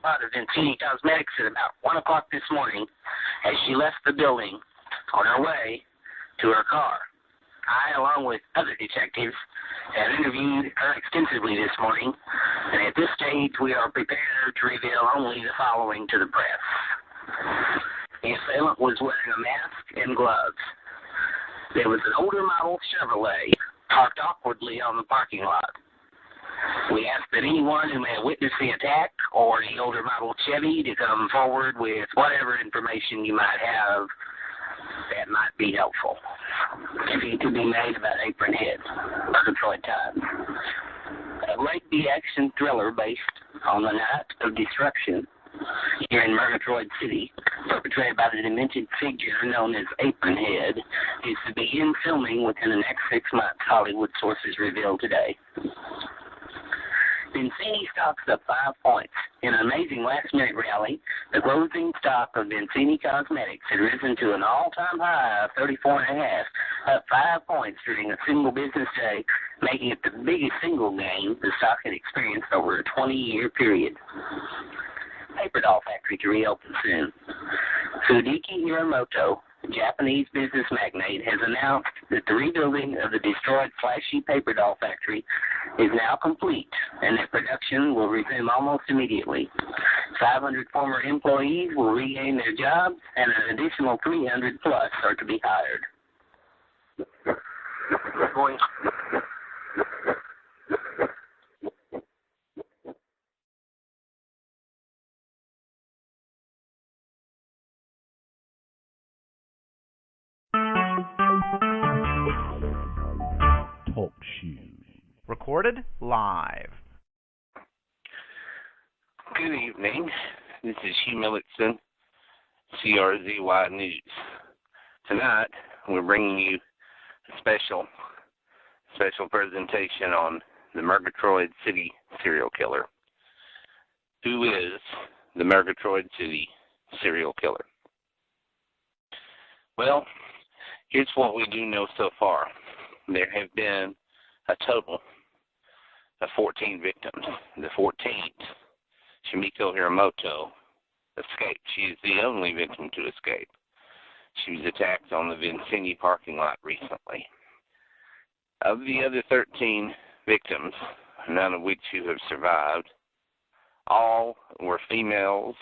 out of Vincini Cosmetics at about 1 o'clock this morning as she left the building on her way to her car. I, along with other detectives, have interviewed her extensively this morning, and at this stage we are prepared to reveal only the following to the press. The assailant was wearing a mask and gloves. There was an older model Chevrolet parked awkwardly on the parking lot. We ask that anyone who may have witnessed the attack or the older model Chevy to come forward with whatever information you might have that might be helpful. If to be made about Apron Head, Murgatroyd Times. A late action thriller based on the Night of Destruction here in Murgatroyd City, perpetrated by the demented figure known as Apron Head, is to begin filming within the next 6 months, Hollywood sources revealed today. Vincini stocks up 5 points. In an amazing last-minute rally, the closing stock of Vincini Cosmetics had risen to an all-time high of 34.5, up 5 points during a single business day, making it the biggest single gain the stock had experienced over a 20-year period. Paper doll factory to reopen soon. Fudiki Hiramoto, the Japanese business magnate, has announced that the rebuilding of the destroyed flashy paper doll factory is now complete and that production will resume almost immediately. 500 former employees will regain their jobs and an additional 300 plus are to be hired. Talk shoes. Recorded live. Good evening. This is Hugh Millicton, CRZY News. Tonight, we're bringing you a special presentation on the Murgatroyd City serial killer. Who is the Murgatroyd City serial killer? Well, here's what we do know so far. There have been a total of 14 victims. The 14th, Shimiko Hiramoto, escaped. She is the only victim to escape. She was attacked on the Vincini parking lot recently. Of the other 13 victims, none of which who have survived, all were females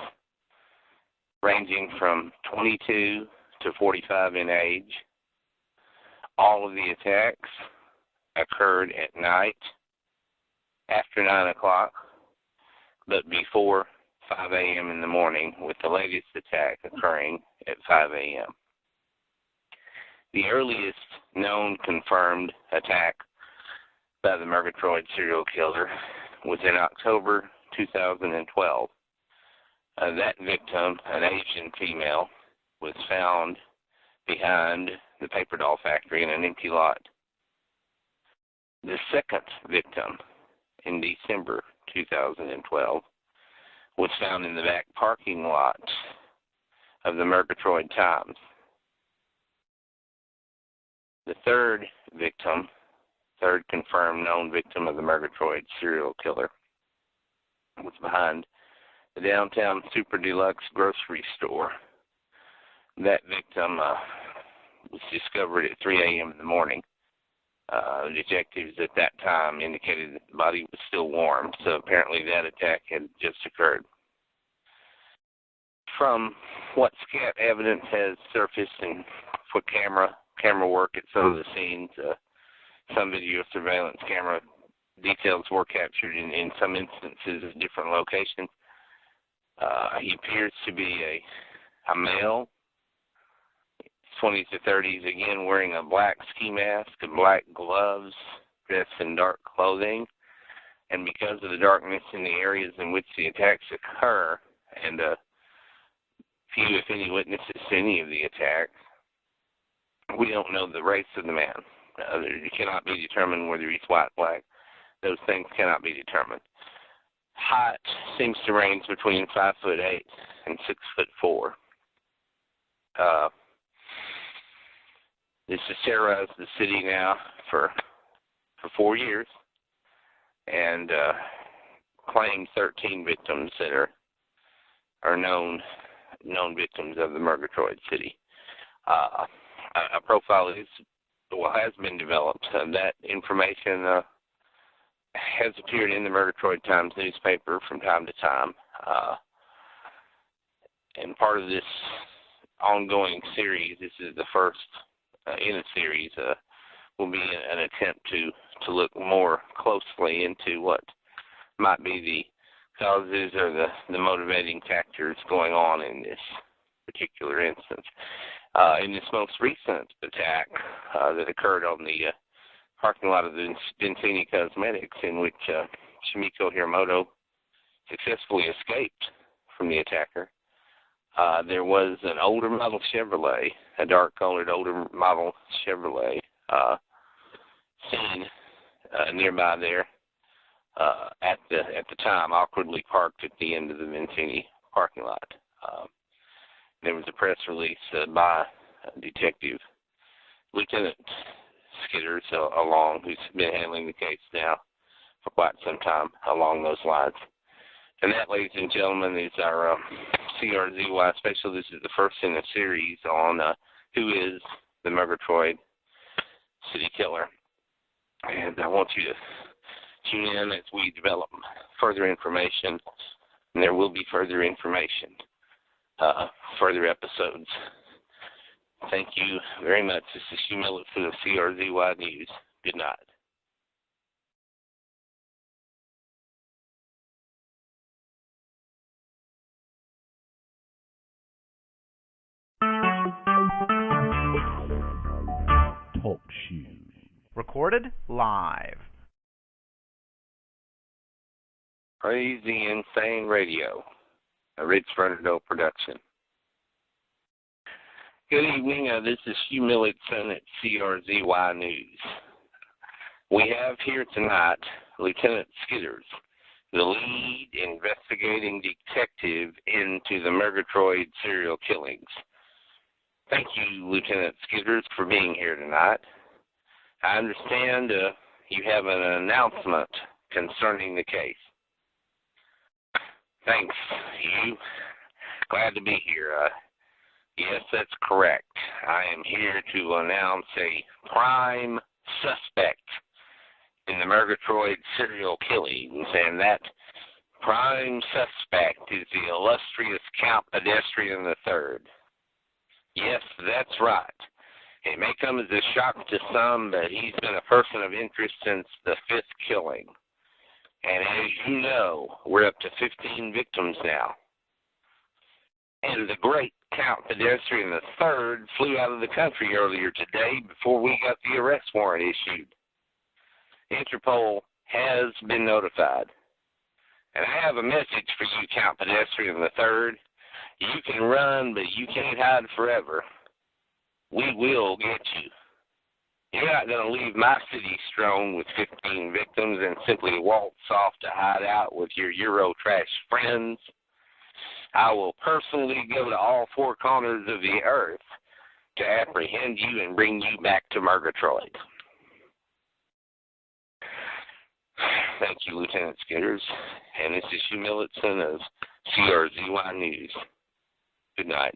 ranging from 22 to 45 in age. All of the attacks occurred at night after 9 o'clock, but before 5 a.m. in the morning, with the latest attack occurring at 5 a.m. The earliest known confirmed attack by the Murgatroyd serial killer was in October 2012. That victim, an Asian female, was found behind the paper doll factory in an empty lot. The second victim, in December 2012, was found in the back parking lot of the Murgatroyd Times. The third victim, third confirmed known victim of the Murgatroyd serial killer, was behind the downtown Super Deluxe grocery store. That victim was discovered at 3 a.m. in the morning. Detectives at that time indicated that the body was still warm, so apparently that attack had just occurred. From what scant evidence has surfaced and for camera work at some of the scenes, some video surveillance camera details were captured in some instances of different locations. He appears to be a male, 20s to 30s, again wearing a black ski mask and black gloves, dressed in dark clothing. And because of the darkness in the areas in which the attacks occur, and few, if any, witnesses to any of the attacks, we don't know the race of the man. It cannot be determined whether he's white, black. Those things cannot be determined. Height seems to range between 5'8" and 6'4". This has terrorized the city now for 4 years, and claimed 13 victims that are known victims of the Murgatroyd city. A profile has been developed. That information has appeared in the Murgatroyd Times newspaper from time to time, and part of this ongoing series, this is the first in a series, will be an attempt to look more closely into what might be the causes or the motivating factors going on in this particular instance. In this most recent attack that occurred on the parking lot of the Vincini Cosmetics, in which Shimiko Hiramoto successfully escaped from the attacker, there was an older model Chevrolet, a dark-colored older model Chevrolet, seen nearby there at the time, awkwardly parked at the end of the Vincini parking lot. There was a press release by Detective Lieutenant Skidders along, who's been handling the case now for quite some time along those lines. And that, ladies and gentlemen, is our CRZY special. This is the first in a series on who is the Murgatroyd city killer. And I want you to tune in as we develop further information. And there will be further information, further episodes. Thank you very much. This is Hugh Millett for the CRZY News. Good night. Talk shoes. Recorded live. Crazy Insane Radio, a Rich Fernando production. Good evening. This is Hugh Millitson at CRZY News. We have here tonight Lieutenant Skidders, the lead investigating detective into the Murgatroyd serial killings. Thank you, Lieutenant Skidders, for being here tonight. I understand you have an announcement concerning the case. Thanks, Hugh. Glad to be here. Yes, that's correct. I am here to announce a prime suspect in the Murgatroyd serial killings, and that prime suspect is the illustrious Count Pedestrian III. Yes, that's right. It may come as a shock to some, but he's been a person of interest since the 5th killing. And as you know, we're up to 15 victims now. And the great Count Pedestrian III flew out of the country earlier today before we got the arrest warrant issued. Interpol has been notified. And I have a message for you, Count Pedestrian III. You can run, but you can't hide forever. We will get you. You're not going to leave my city strewn with 15 victims and simply waltz off to hide out with your Eurotrash friends. I will personally go to all 4 corners of the earth to apprehend you and bring you back to Murgatroyd. Thank you, Lieutenant Skitters. And this is Hugh Millitson of CRZY News. Good night.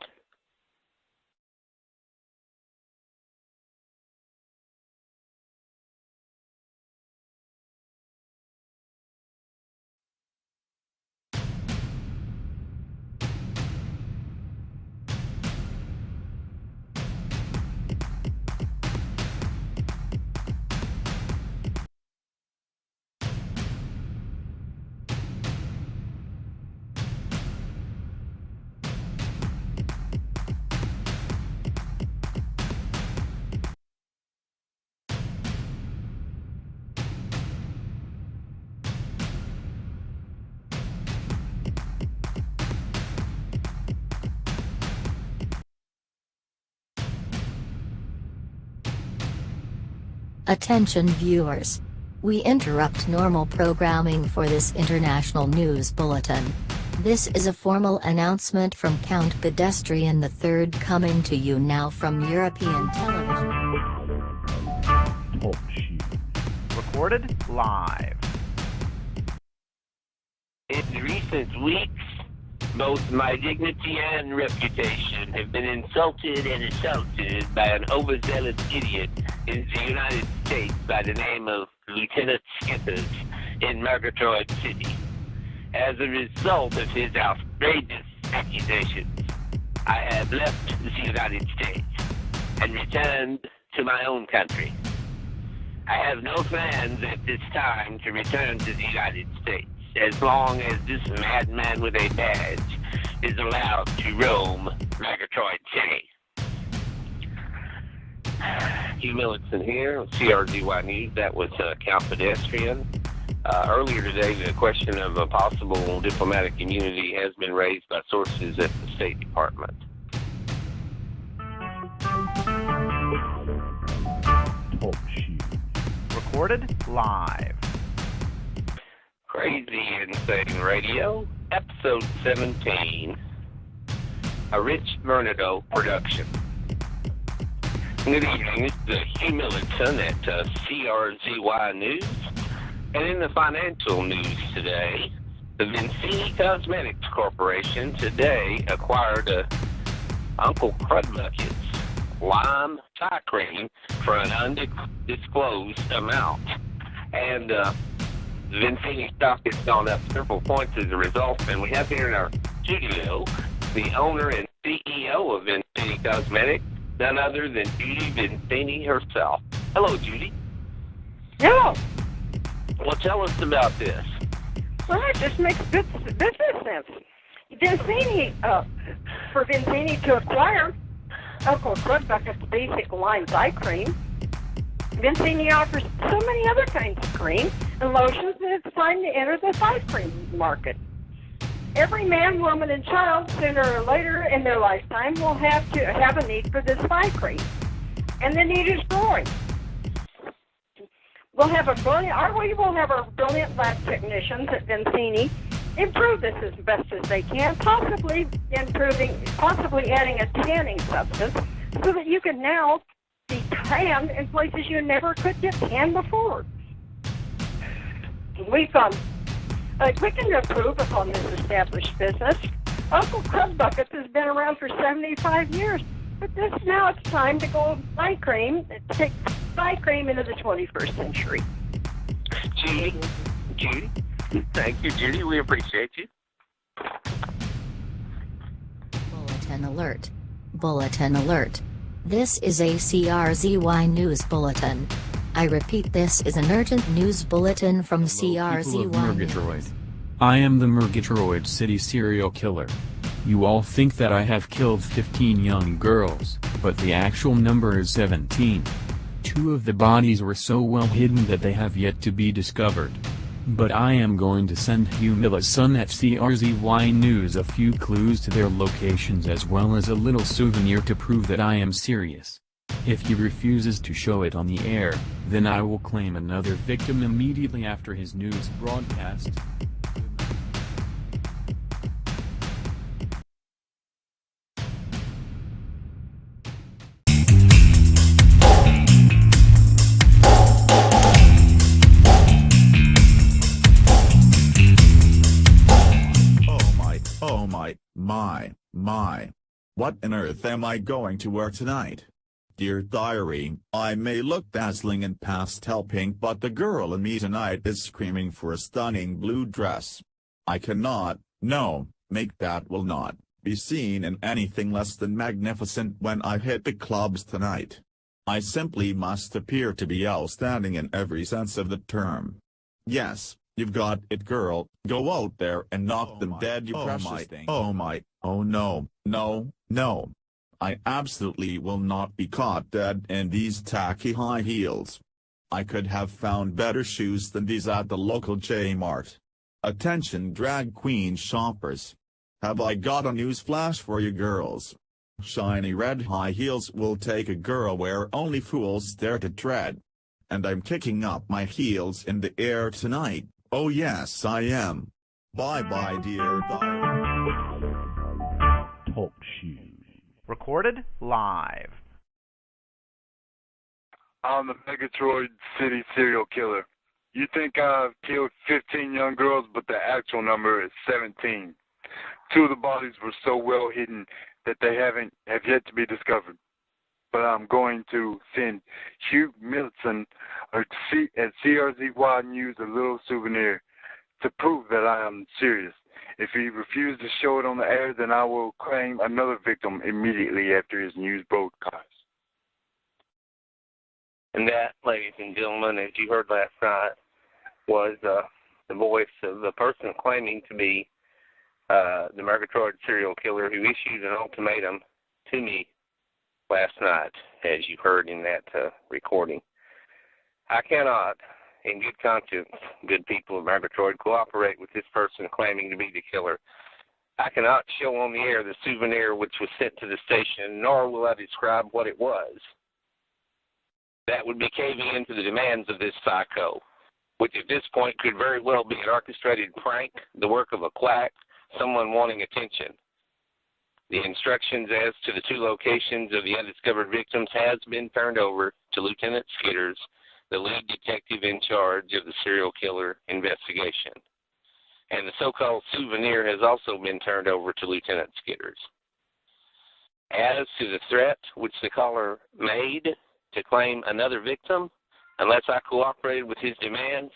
Attention viewers. We interrupt normal programming for this international news bulletin. This is a formal announcement from Count Pedestrian III coming to you now from European television. Talk shoes. Recorded live. In recent weeks, both my dignity and reputation have been insulted and assaulted by an overzealous idiot in the United States by the name of Lieutenant Skitters in Murgatroyd City. As a result of his outrageous accusations, I have left the United States and returned to my own country. I have no plans at this time to return to the United States, as long as this madman with a badge is allowed to roam Murgatroyd City. Hugh Millitson here, CRZY News. That was Count Pedestrian. Earlier today, the question of a possible diplomatic immunity has been raised by sources at the State Department. Talk shoes. Recorded live. Crazy Insane Radio, Episode 17, a Rich Bernardo production. Good evening, this is Hugh Millitson at CRZY News. And in the financial news today, the Vincini Cosmetics Corporation today acquired Uncle Crudbucket's lime thigh cream for an undisclosed amount. And the Vincini stock has gone up several points as a result. And we have here in our studio the owner and CEO of Vincini Cosmetics, none other than Judy Vincini herself. Hello, Judy. Hello. Well, tell us about this. Well, it just makes business sense. Vincini, for Vincini to acquire Uncle Crudbucket's basic lime thigh cream, Vincini offers so many other kinds of cream and lotions that it's time to enter the thigh cream market. Every man, woman, and child, sooner or later in their lifetime, will have a need for this thigh cream. And the need is growing. We will have our brilliant lab technicians at Vincini improve this as best as they can, possibly adding a tanning substance so that you can now be tanned in places you never could get tanned before. We can improve upon this established business. Uncle Crudbuckets has been around for 75 years, but now it's time to go take thigh cream into the 21st century. Judy, thank you, Judy. We appreciate you. Bulletin alert. Bulletin alert. This is a CRZY news bulletin. I repeat, this is an urgent news bulletin from CRZY People of News. Murgatroyd. I am the Murgatroyd City serial killer. You all think that I have killed 15 young girls, but the actual number is 17. 2 of the bodies were so well hidden that they have yet to be discovered. But I am going to send Humilla Sun at CRZY News a few clues to their locations as well as a little souvenir to prove that I am serious. If he refuses to show it on the air, then I will claim another victim immediately after his news broadcast. My. What on earth am I going to wear tonight? Dear diary, I may look dazzling in pastel pink, but the girl in me tonight is screaming for a stunning blue dress. I cannot, no, make that will not be seen in anything less than magnificent when I hit the clubs tonight. I simply must appear to be outstanding in every sense of the term. Yes, you've got it, girl. Go out there and knock them dead, you precious thing. Oh no. I absolutely will not be caught dead in these tacky high heels. I could have found better shoes than these at the local J-Mart. Attention drag queen shoppers. Have I got a news flash for you girls? Shiny red high heels will take a girl where only fools dare to tread. And I'm kicking up my heels in the air tonight, oh yes I am. Bye dear diary. Talk shoes. Recorded live. I'm the Murgatroyd City serial killer. You think I've killed 15 young girls, but the actual number is 17. 2 of the bodies were so well hidden that they have yet to be discovered. But I'm going to send Hugh Milton at CRZY News a little souvenir to prove that I am serious. If he refuses to show it on the air, then I will claim another victim immediately after his news broadcast. And that, ladies and gentlemen, as you heard last night, was the voice of the person claiming to be the Murgatroyd serial killer who issued an ultimatum to me last night, as you heard in that recording. I cannot, in good conscience, good people of Murgatroyd, cooperate with this person claiming to be the killer. I cannot show on the air the souvenir which was sent to the station, nor will I describe what it was. That would be caving into the demands of this psycho, which at this point could very well be an orchestrated prank, the work of a quack, someone wanting attention. The instructions as to the 2 locations of the undiscovered victims has been turned over to Lieutenant Skitters, the lead detective in charge of the serial killer investigation. And the so-called souvenir has also been turned over to Lieutenant Skitters. As to the threat which the caller made to claim another victim, unless I cooperated with his demands,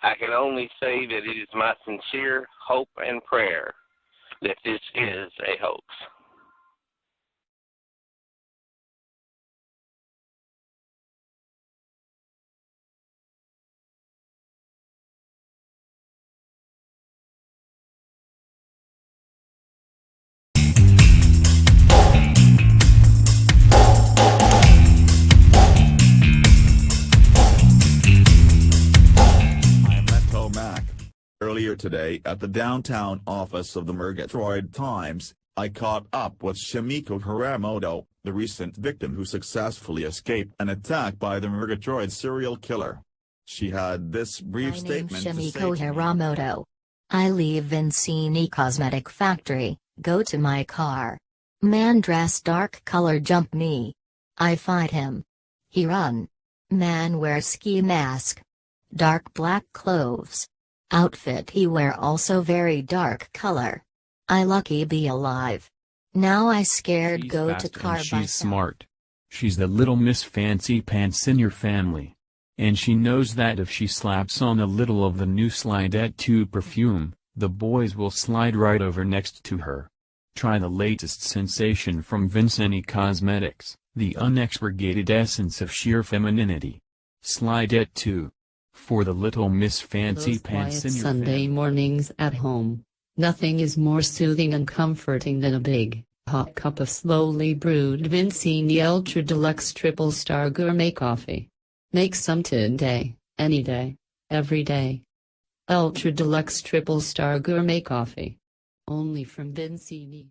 I can only say that it is my sincere hope and prayer that this is a hoax. Earlier today at the downtown office of the Murgatroyd Times, I caught up with Shimiko Hiramoto, the recent victim who successfully escaped an attack by the Murgatroyd serial killer. She had this brief statement to say. My name's Shimiko Hiramoto. I leave Vincini Cosmetic Factory, go to my car. Man dress dark color jump me. I fight him. He run. Man wear ski mask. Dark black clothes. Outfit he wear also very dark color. I lucky be alive. Now I scared She's go fast to car and by she's smart. She's the little Miss Fancy Pants in your family. And she knows that if she slaps on a little of the new Slidette 2 perfume, the boys will slide right over next to her. Try the latest sensation from Vincini Cosmetics, The unexpurgated essence of sheer femininity. Slide 2. For the Little Miss Fancy Those Pants quiet in your Sunday mornings at home. Nothing is more soothing and comforting than a big, hot cup of slowly brewed Vincini Ultra Deluxe Triple Star Gourmet Coffee. Make some today, any day, every day. Ultra Deluxe Triple Star Gourmet Coffee. Only from Vincini.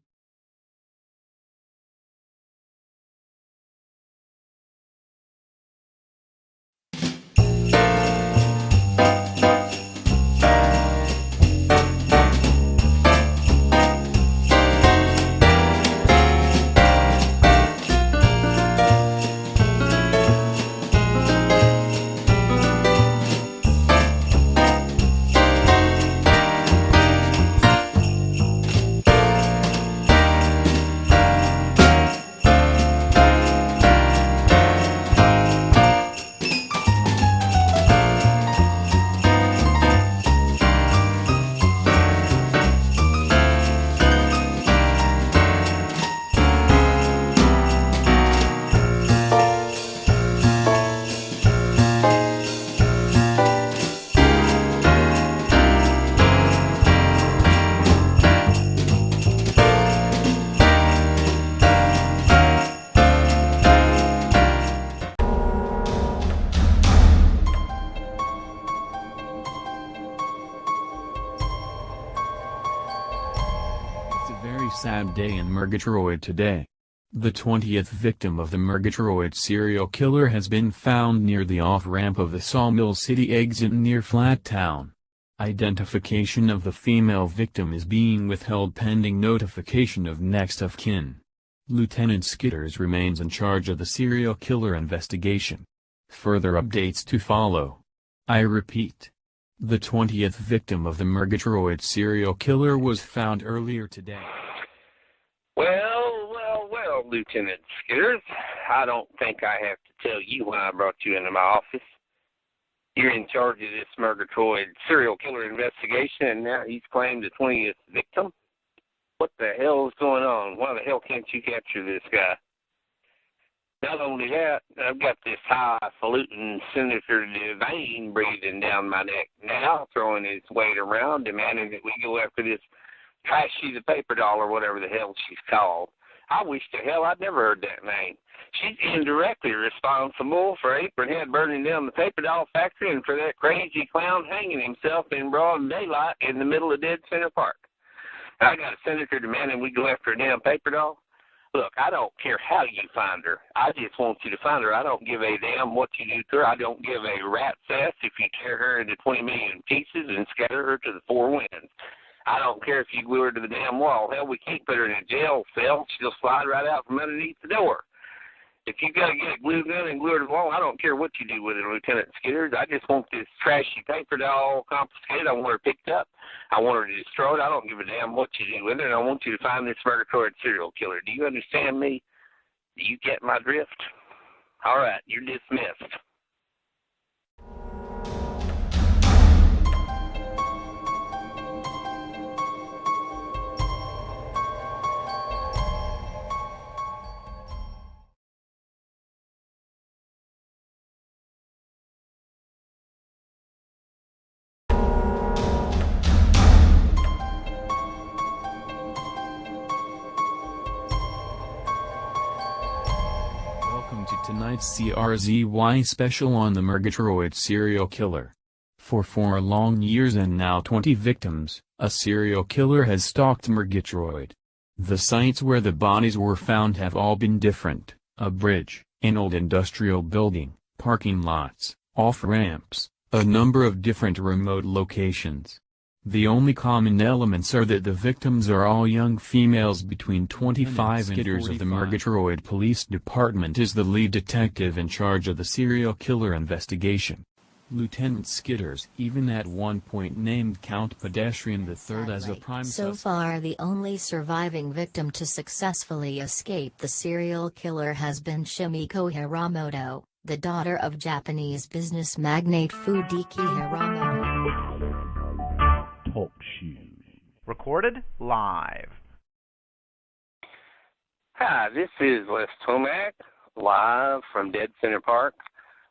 It's a very sad day in Murgatroyd today. The 20th victim of the Murgatroyd serial killer has been found near the off-ramp of the Sawmill City exit near Flattown. Identification of the female victim is being withheld pending notification of next of kin. Lieutenant Skitters remains in charge of the serial killer investigation. Further updates to follow. I repeat. The 20th victim of the Murgatroyd serial killer was found earlier today. Well, Lieutenant Skitters, I don't think I have to tell you why I brought you into my office. You're in charge of this Murgatroyd serial killer investigation, and now he's claimed the 20th victim? What the hell is going on? Why the hell can't you capture this guy? Not only that, I've got this highfalutin Senator Devane breathing down my neck now, throwing his weight around, demanding that we go after this Trashy the Paper Doll or whatever the hell she's called. I wish to hell I'd never heard that name. She's indirectly responsible for Apronhead burning down the paper doll factory and for that crazy clown hanging himself in broad daylight in the middle of Dead Center Park. I got a senator demanding we go after a damn paper doll. Look, I don't care how you find her. I just want you to find her. I don't give a damn what you do to her. I don't give a rat's ass if you tear her into 20 million pieces and scatter her to the four winds. I don't care if you glue her to the damn wall. Hell, we can't put her in a jail cell. She'll slide right out from underneath the door. If you got to get a glue gun and glue her to the wall, I don't care what you do with it, Lieutenant Skitters. I just want this trashy paper doll confiscated. I want her picked up. I want her destroyed. I don't give a damn what you do with it. And I want you to find this Murgatroyd serial killer. Do you understand me? Do you get my drift? All right, you're dismissed. Welcome to tonight's CRZY special on the Murgatroyd serial killer. For 4 long years and now 20 victims, a serial killer has stalked Murgatroyd. The sites where the bodies were found have all been different: a bridge, an old industrial building, parking lots, off-ramps, a number of different remote locations. The only common elements are that the victims are all young females between 25 and 45. Of the Murgatroyd Police Department is the lead detective in charge of the serial killer investigation. Lieutenant Skitters even at one point named Count Pedestrian III as a prime So suspect. far, the only surviving victim to successfully escape the serial killer has been Shimiko Hiramoto, the daughter of Japanese business magnate Fudiki Hiramoto. Talk shoes. Recorded live. Hi, this is Les Tomac, live from Dead Center Park,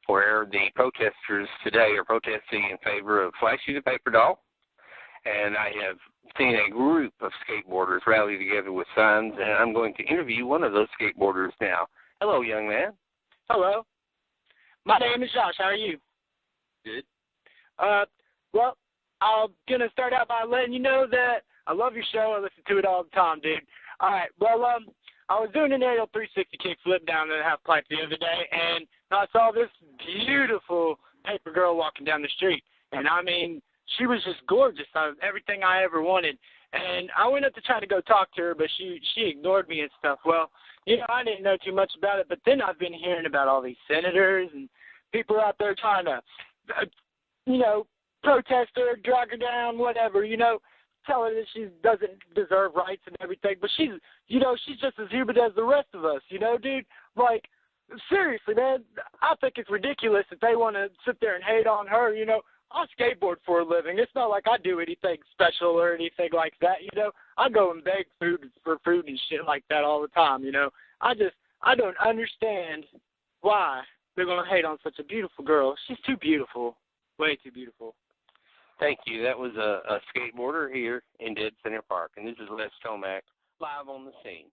where the protesters today are protesting in favor of Flashy the Paper Doll. And I have seen a group of skateboarders rally together with signs, and I'm going to interview one of those skateboarders now. Hello, young man. Hello. My name is Josh. How are you? Good. Well, I'm going to start out by letting you know that I love your show. I listen to it all the time, dude. All right. Well, I was doing an aerial 360 kickflip down in the half pipe the other day, and I saw this beautiful paper girl walking down the street. And, I mean, she was just gorgeous. Everything I ever wanted. And I went up to try to go talk to her, but she ignored me and stuff. Well, you know, I didn't know too much about it, but then I've been hearing about all these senators and people out there trying to, you know, protest her, drag her down, whatever, you know, tell her that she doesn't deserve rights and everything. But she's, you know, she's just as human as the rest of us, you know, dude. Like, seriously, man, I think it's ridiculous that they want to sit there and hate on her, you know. I skateboard for a living. It's not like I do anything special or anything like that, you know. I go and beg for food and shit like that all the time, you know. I don't understand why they're going to hate on such a beautiful girl. She's too beautiful. Way too beautiful. Thank you. That was a skateboarder here in Dead Center Park, and this is Les Tomac live on the scene.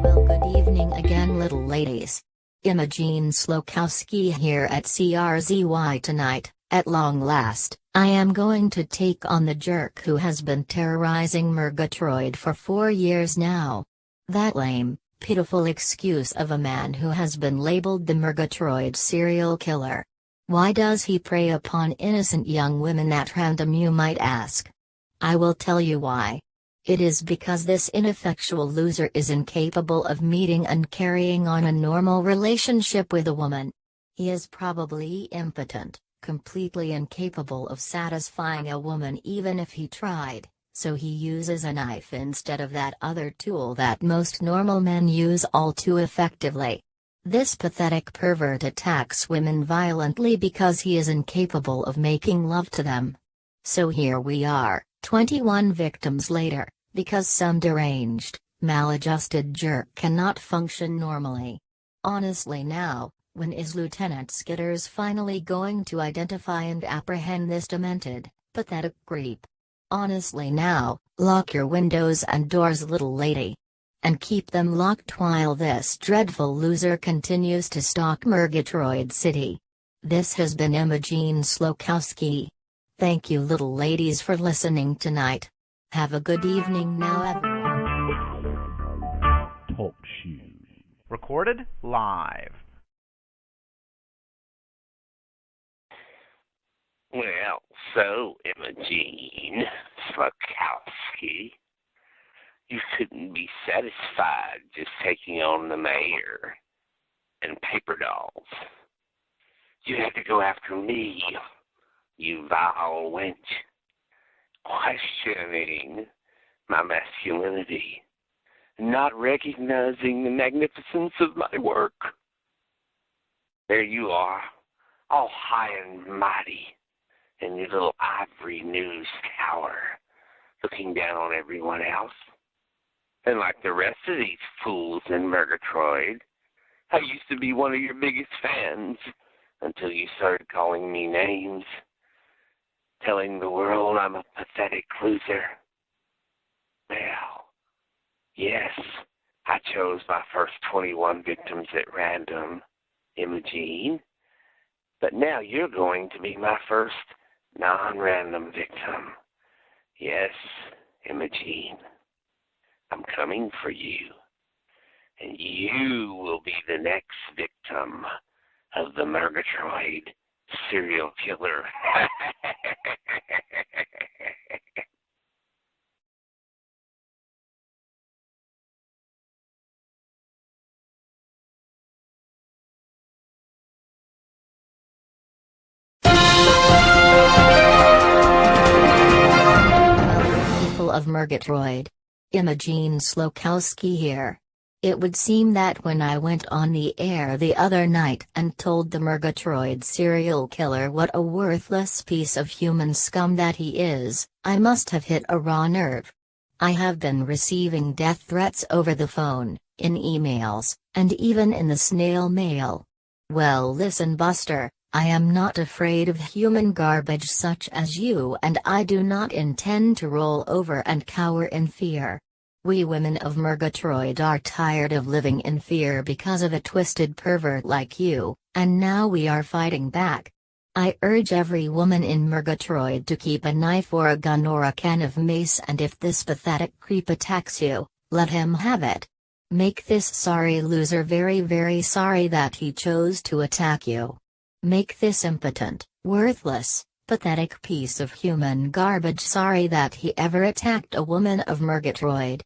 Well, good evening again, little ladies. Imogene Slokowski here at CRZY tonight. At long last, I am going to take on the jerk who has been terrorizing Murgatroyd for 4 years now. That lame, pitiful excuse of a man who has been labeled the Murgatroyd serial killer. Why does he prey upon innocent young women at random, you might ask? I will tell you why. It is because this ineffectual loser is incapable of meeting and carrying on a normal relationship with a woman. He is probably impotent, completely incapable of satisfying a woman even if he tried, so he uses a knife instead of that other tool that most normal men use all too effectively. This pathetic pervert attacks women violently because he is incapable of making love to them. So here we are, 21 victims later, because some deranged, maladjusted jerk cannot function normally. Honestly now, when is Lieutenant Skitters finally going to identify and apprehend this demented, pathetic creep? Honestly now, lock your windows and doors, little lady. And keep them locked while this dreadful loser continues to stalk Murgatroyd City. This has been Imogene Slokowski. Thank you, little ladies, for listening tonight. Have a good evening now, everyone. Talk shoes. Recorded live. Well, so, Imogene Slokowski, you couldn't be satisfied just taking on the mayor and paper dolls. You had to go after me, you vile wench, questioning my masculinity, not recognizing the magnificence of my work. There you are, all high and mighty, in your little ivory news tower, looking down on everyone else. And like the rest of these fools in Murgatroyd, I used to be one of your biggest fans until you started calling me names, telling the world I'm a pathetic loser. Well, yes, I chose my first 21 victims at random, Imogene, but now you're going to be my first non-random victim. Yes, Imogene, I'm coming for you, and you will be the next victim of the Murgatroyd serial killer. People of Murgatroyd, Imogene Slokowski here. It would seem that when I went on the air the other night and told the Murgatroyd serial killer what a worthless piece of human scum that he is, I must have hit a raw nerve. I have been receiving death threats over the phone, in emails, and even in the snail mail. Well, listen, Buster, I am not afraid of human garbage such as you, and I do not intend to roll over and cower in fear. We women of Murgatroyd are tired of living in fear because of a twisted pervert like you, and now we are fighting back. I urge every woman in Murgatroyd to keep a knife or a gun or a can of mace, and if this pathetic creep attacks you, let him have it. Make this sorry loser very, very sorry that he chose to attack you. Make this impotent, worthless, pathetic piece of human garbage sorry that he ever attacked a woman of Murgatroyd.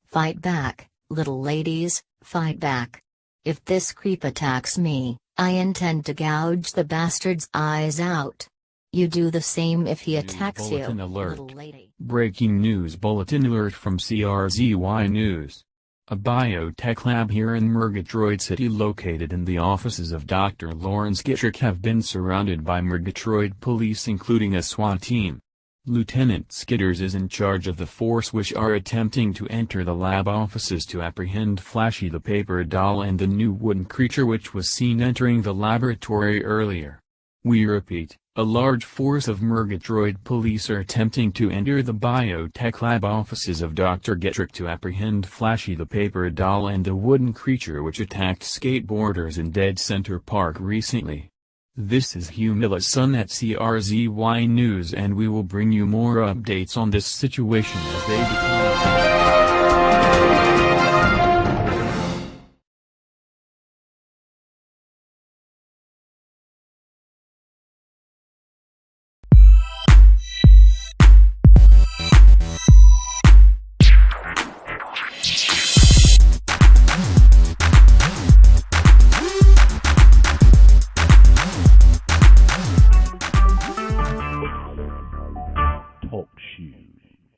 Fight back, little ladies, fight back. If this creep attacks me, I intend to gouge the bastard's eyes out. You do the same if he attacks you, little lady. Breaking news bulletin alert from CRZY News. A biotech lab here in Murgatroyd City located in the offices of Dr. Lawrence Gittrick have been surrounded by Murgatroyd police, including a SWAT team. Lieutenant Skitters is in charge of the force which are attempting to enter the lab offices to apprehend Flashy the paper doll and the new wooden creature which was seen entering the laboratory earlier. We repeat, a large force of Murgatroyd police are attempting to enter the biotech lab offices of Dr. Gittrick to apprehend Flashy the paper doll and the wooden creature which attacked skateboarders in Dead Center Park recently. This is Humilla's son at CRZY News, and we will bring you more updates on this situation as they become.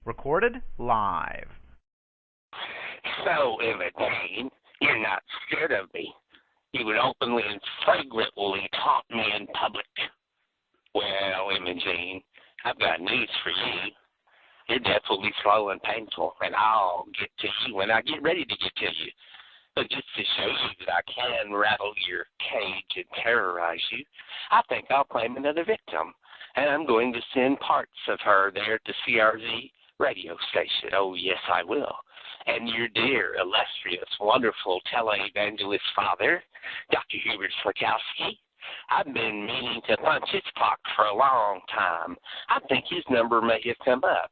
Recorded live. So, Imogene, you're not scared of me. You would openly and flagrantly taunt me in public. Well, Imogene, I've got news for you. Your death will be slow and painful, and I'll get to you when I get ready to get to you. But just to show you that I can rattle your cage and terrorize you, I think I'll claim another victim. And I'm going to send parts of her there at the CRZ radio station. Oh, yes, I will. And your dear, illustrious, wonderful televangelist father, Dr. Hubert Slokowski, I've been meaning to punch his clock for a long time. I think his number may have come up.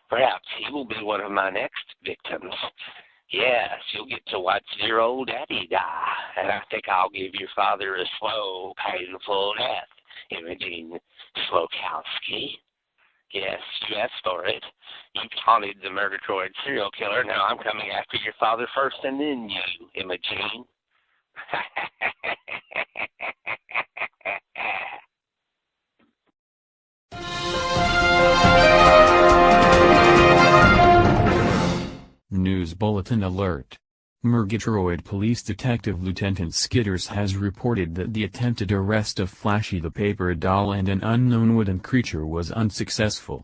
Perhaps he will be one of my next victims. Yes, you'll get to watch your old daddy die, and I think I'll give your father a slow, painful death, Imogene Slokowski. Yes, you asked for it. You taunted the Murgatroyd serial killer. Now I'm coming after your father first and then you, Imogene. News Bulletin Alert. Murgatroyd Police Detective Lieutenant Skitters has reported that the attempted arrest of Flashy the paper doll and an unknown wooden creature was unsuccessful.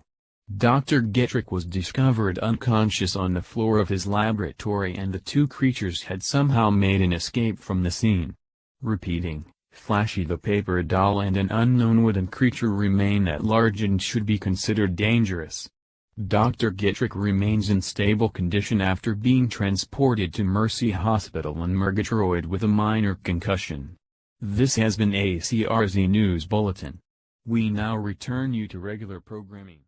Dr. Gittrick was discovered unconscious on the floor of his laboratory, and the two creatures had somehow made an escape from the scene. Repeating, Flashy the paper doll and an unknown wooden creature remain at large and should be considered dangerous. Dr. Gittrick remains in stable condition after being transported to Mercy Hospital in Murgatroyd with a minor concussion. This has been a CRZ News Bulletin. We now return you to regular programming.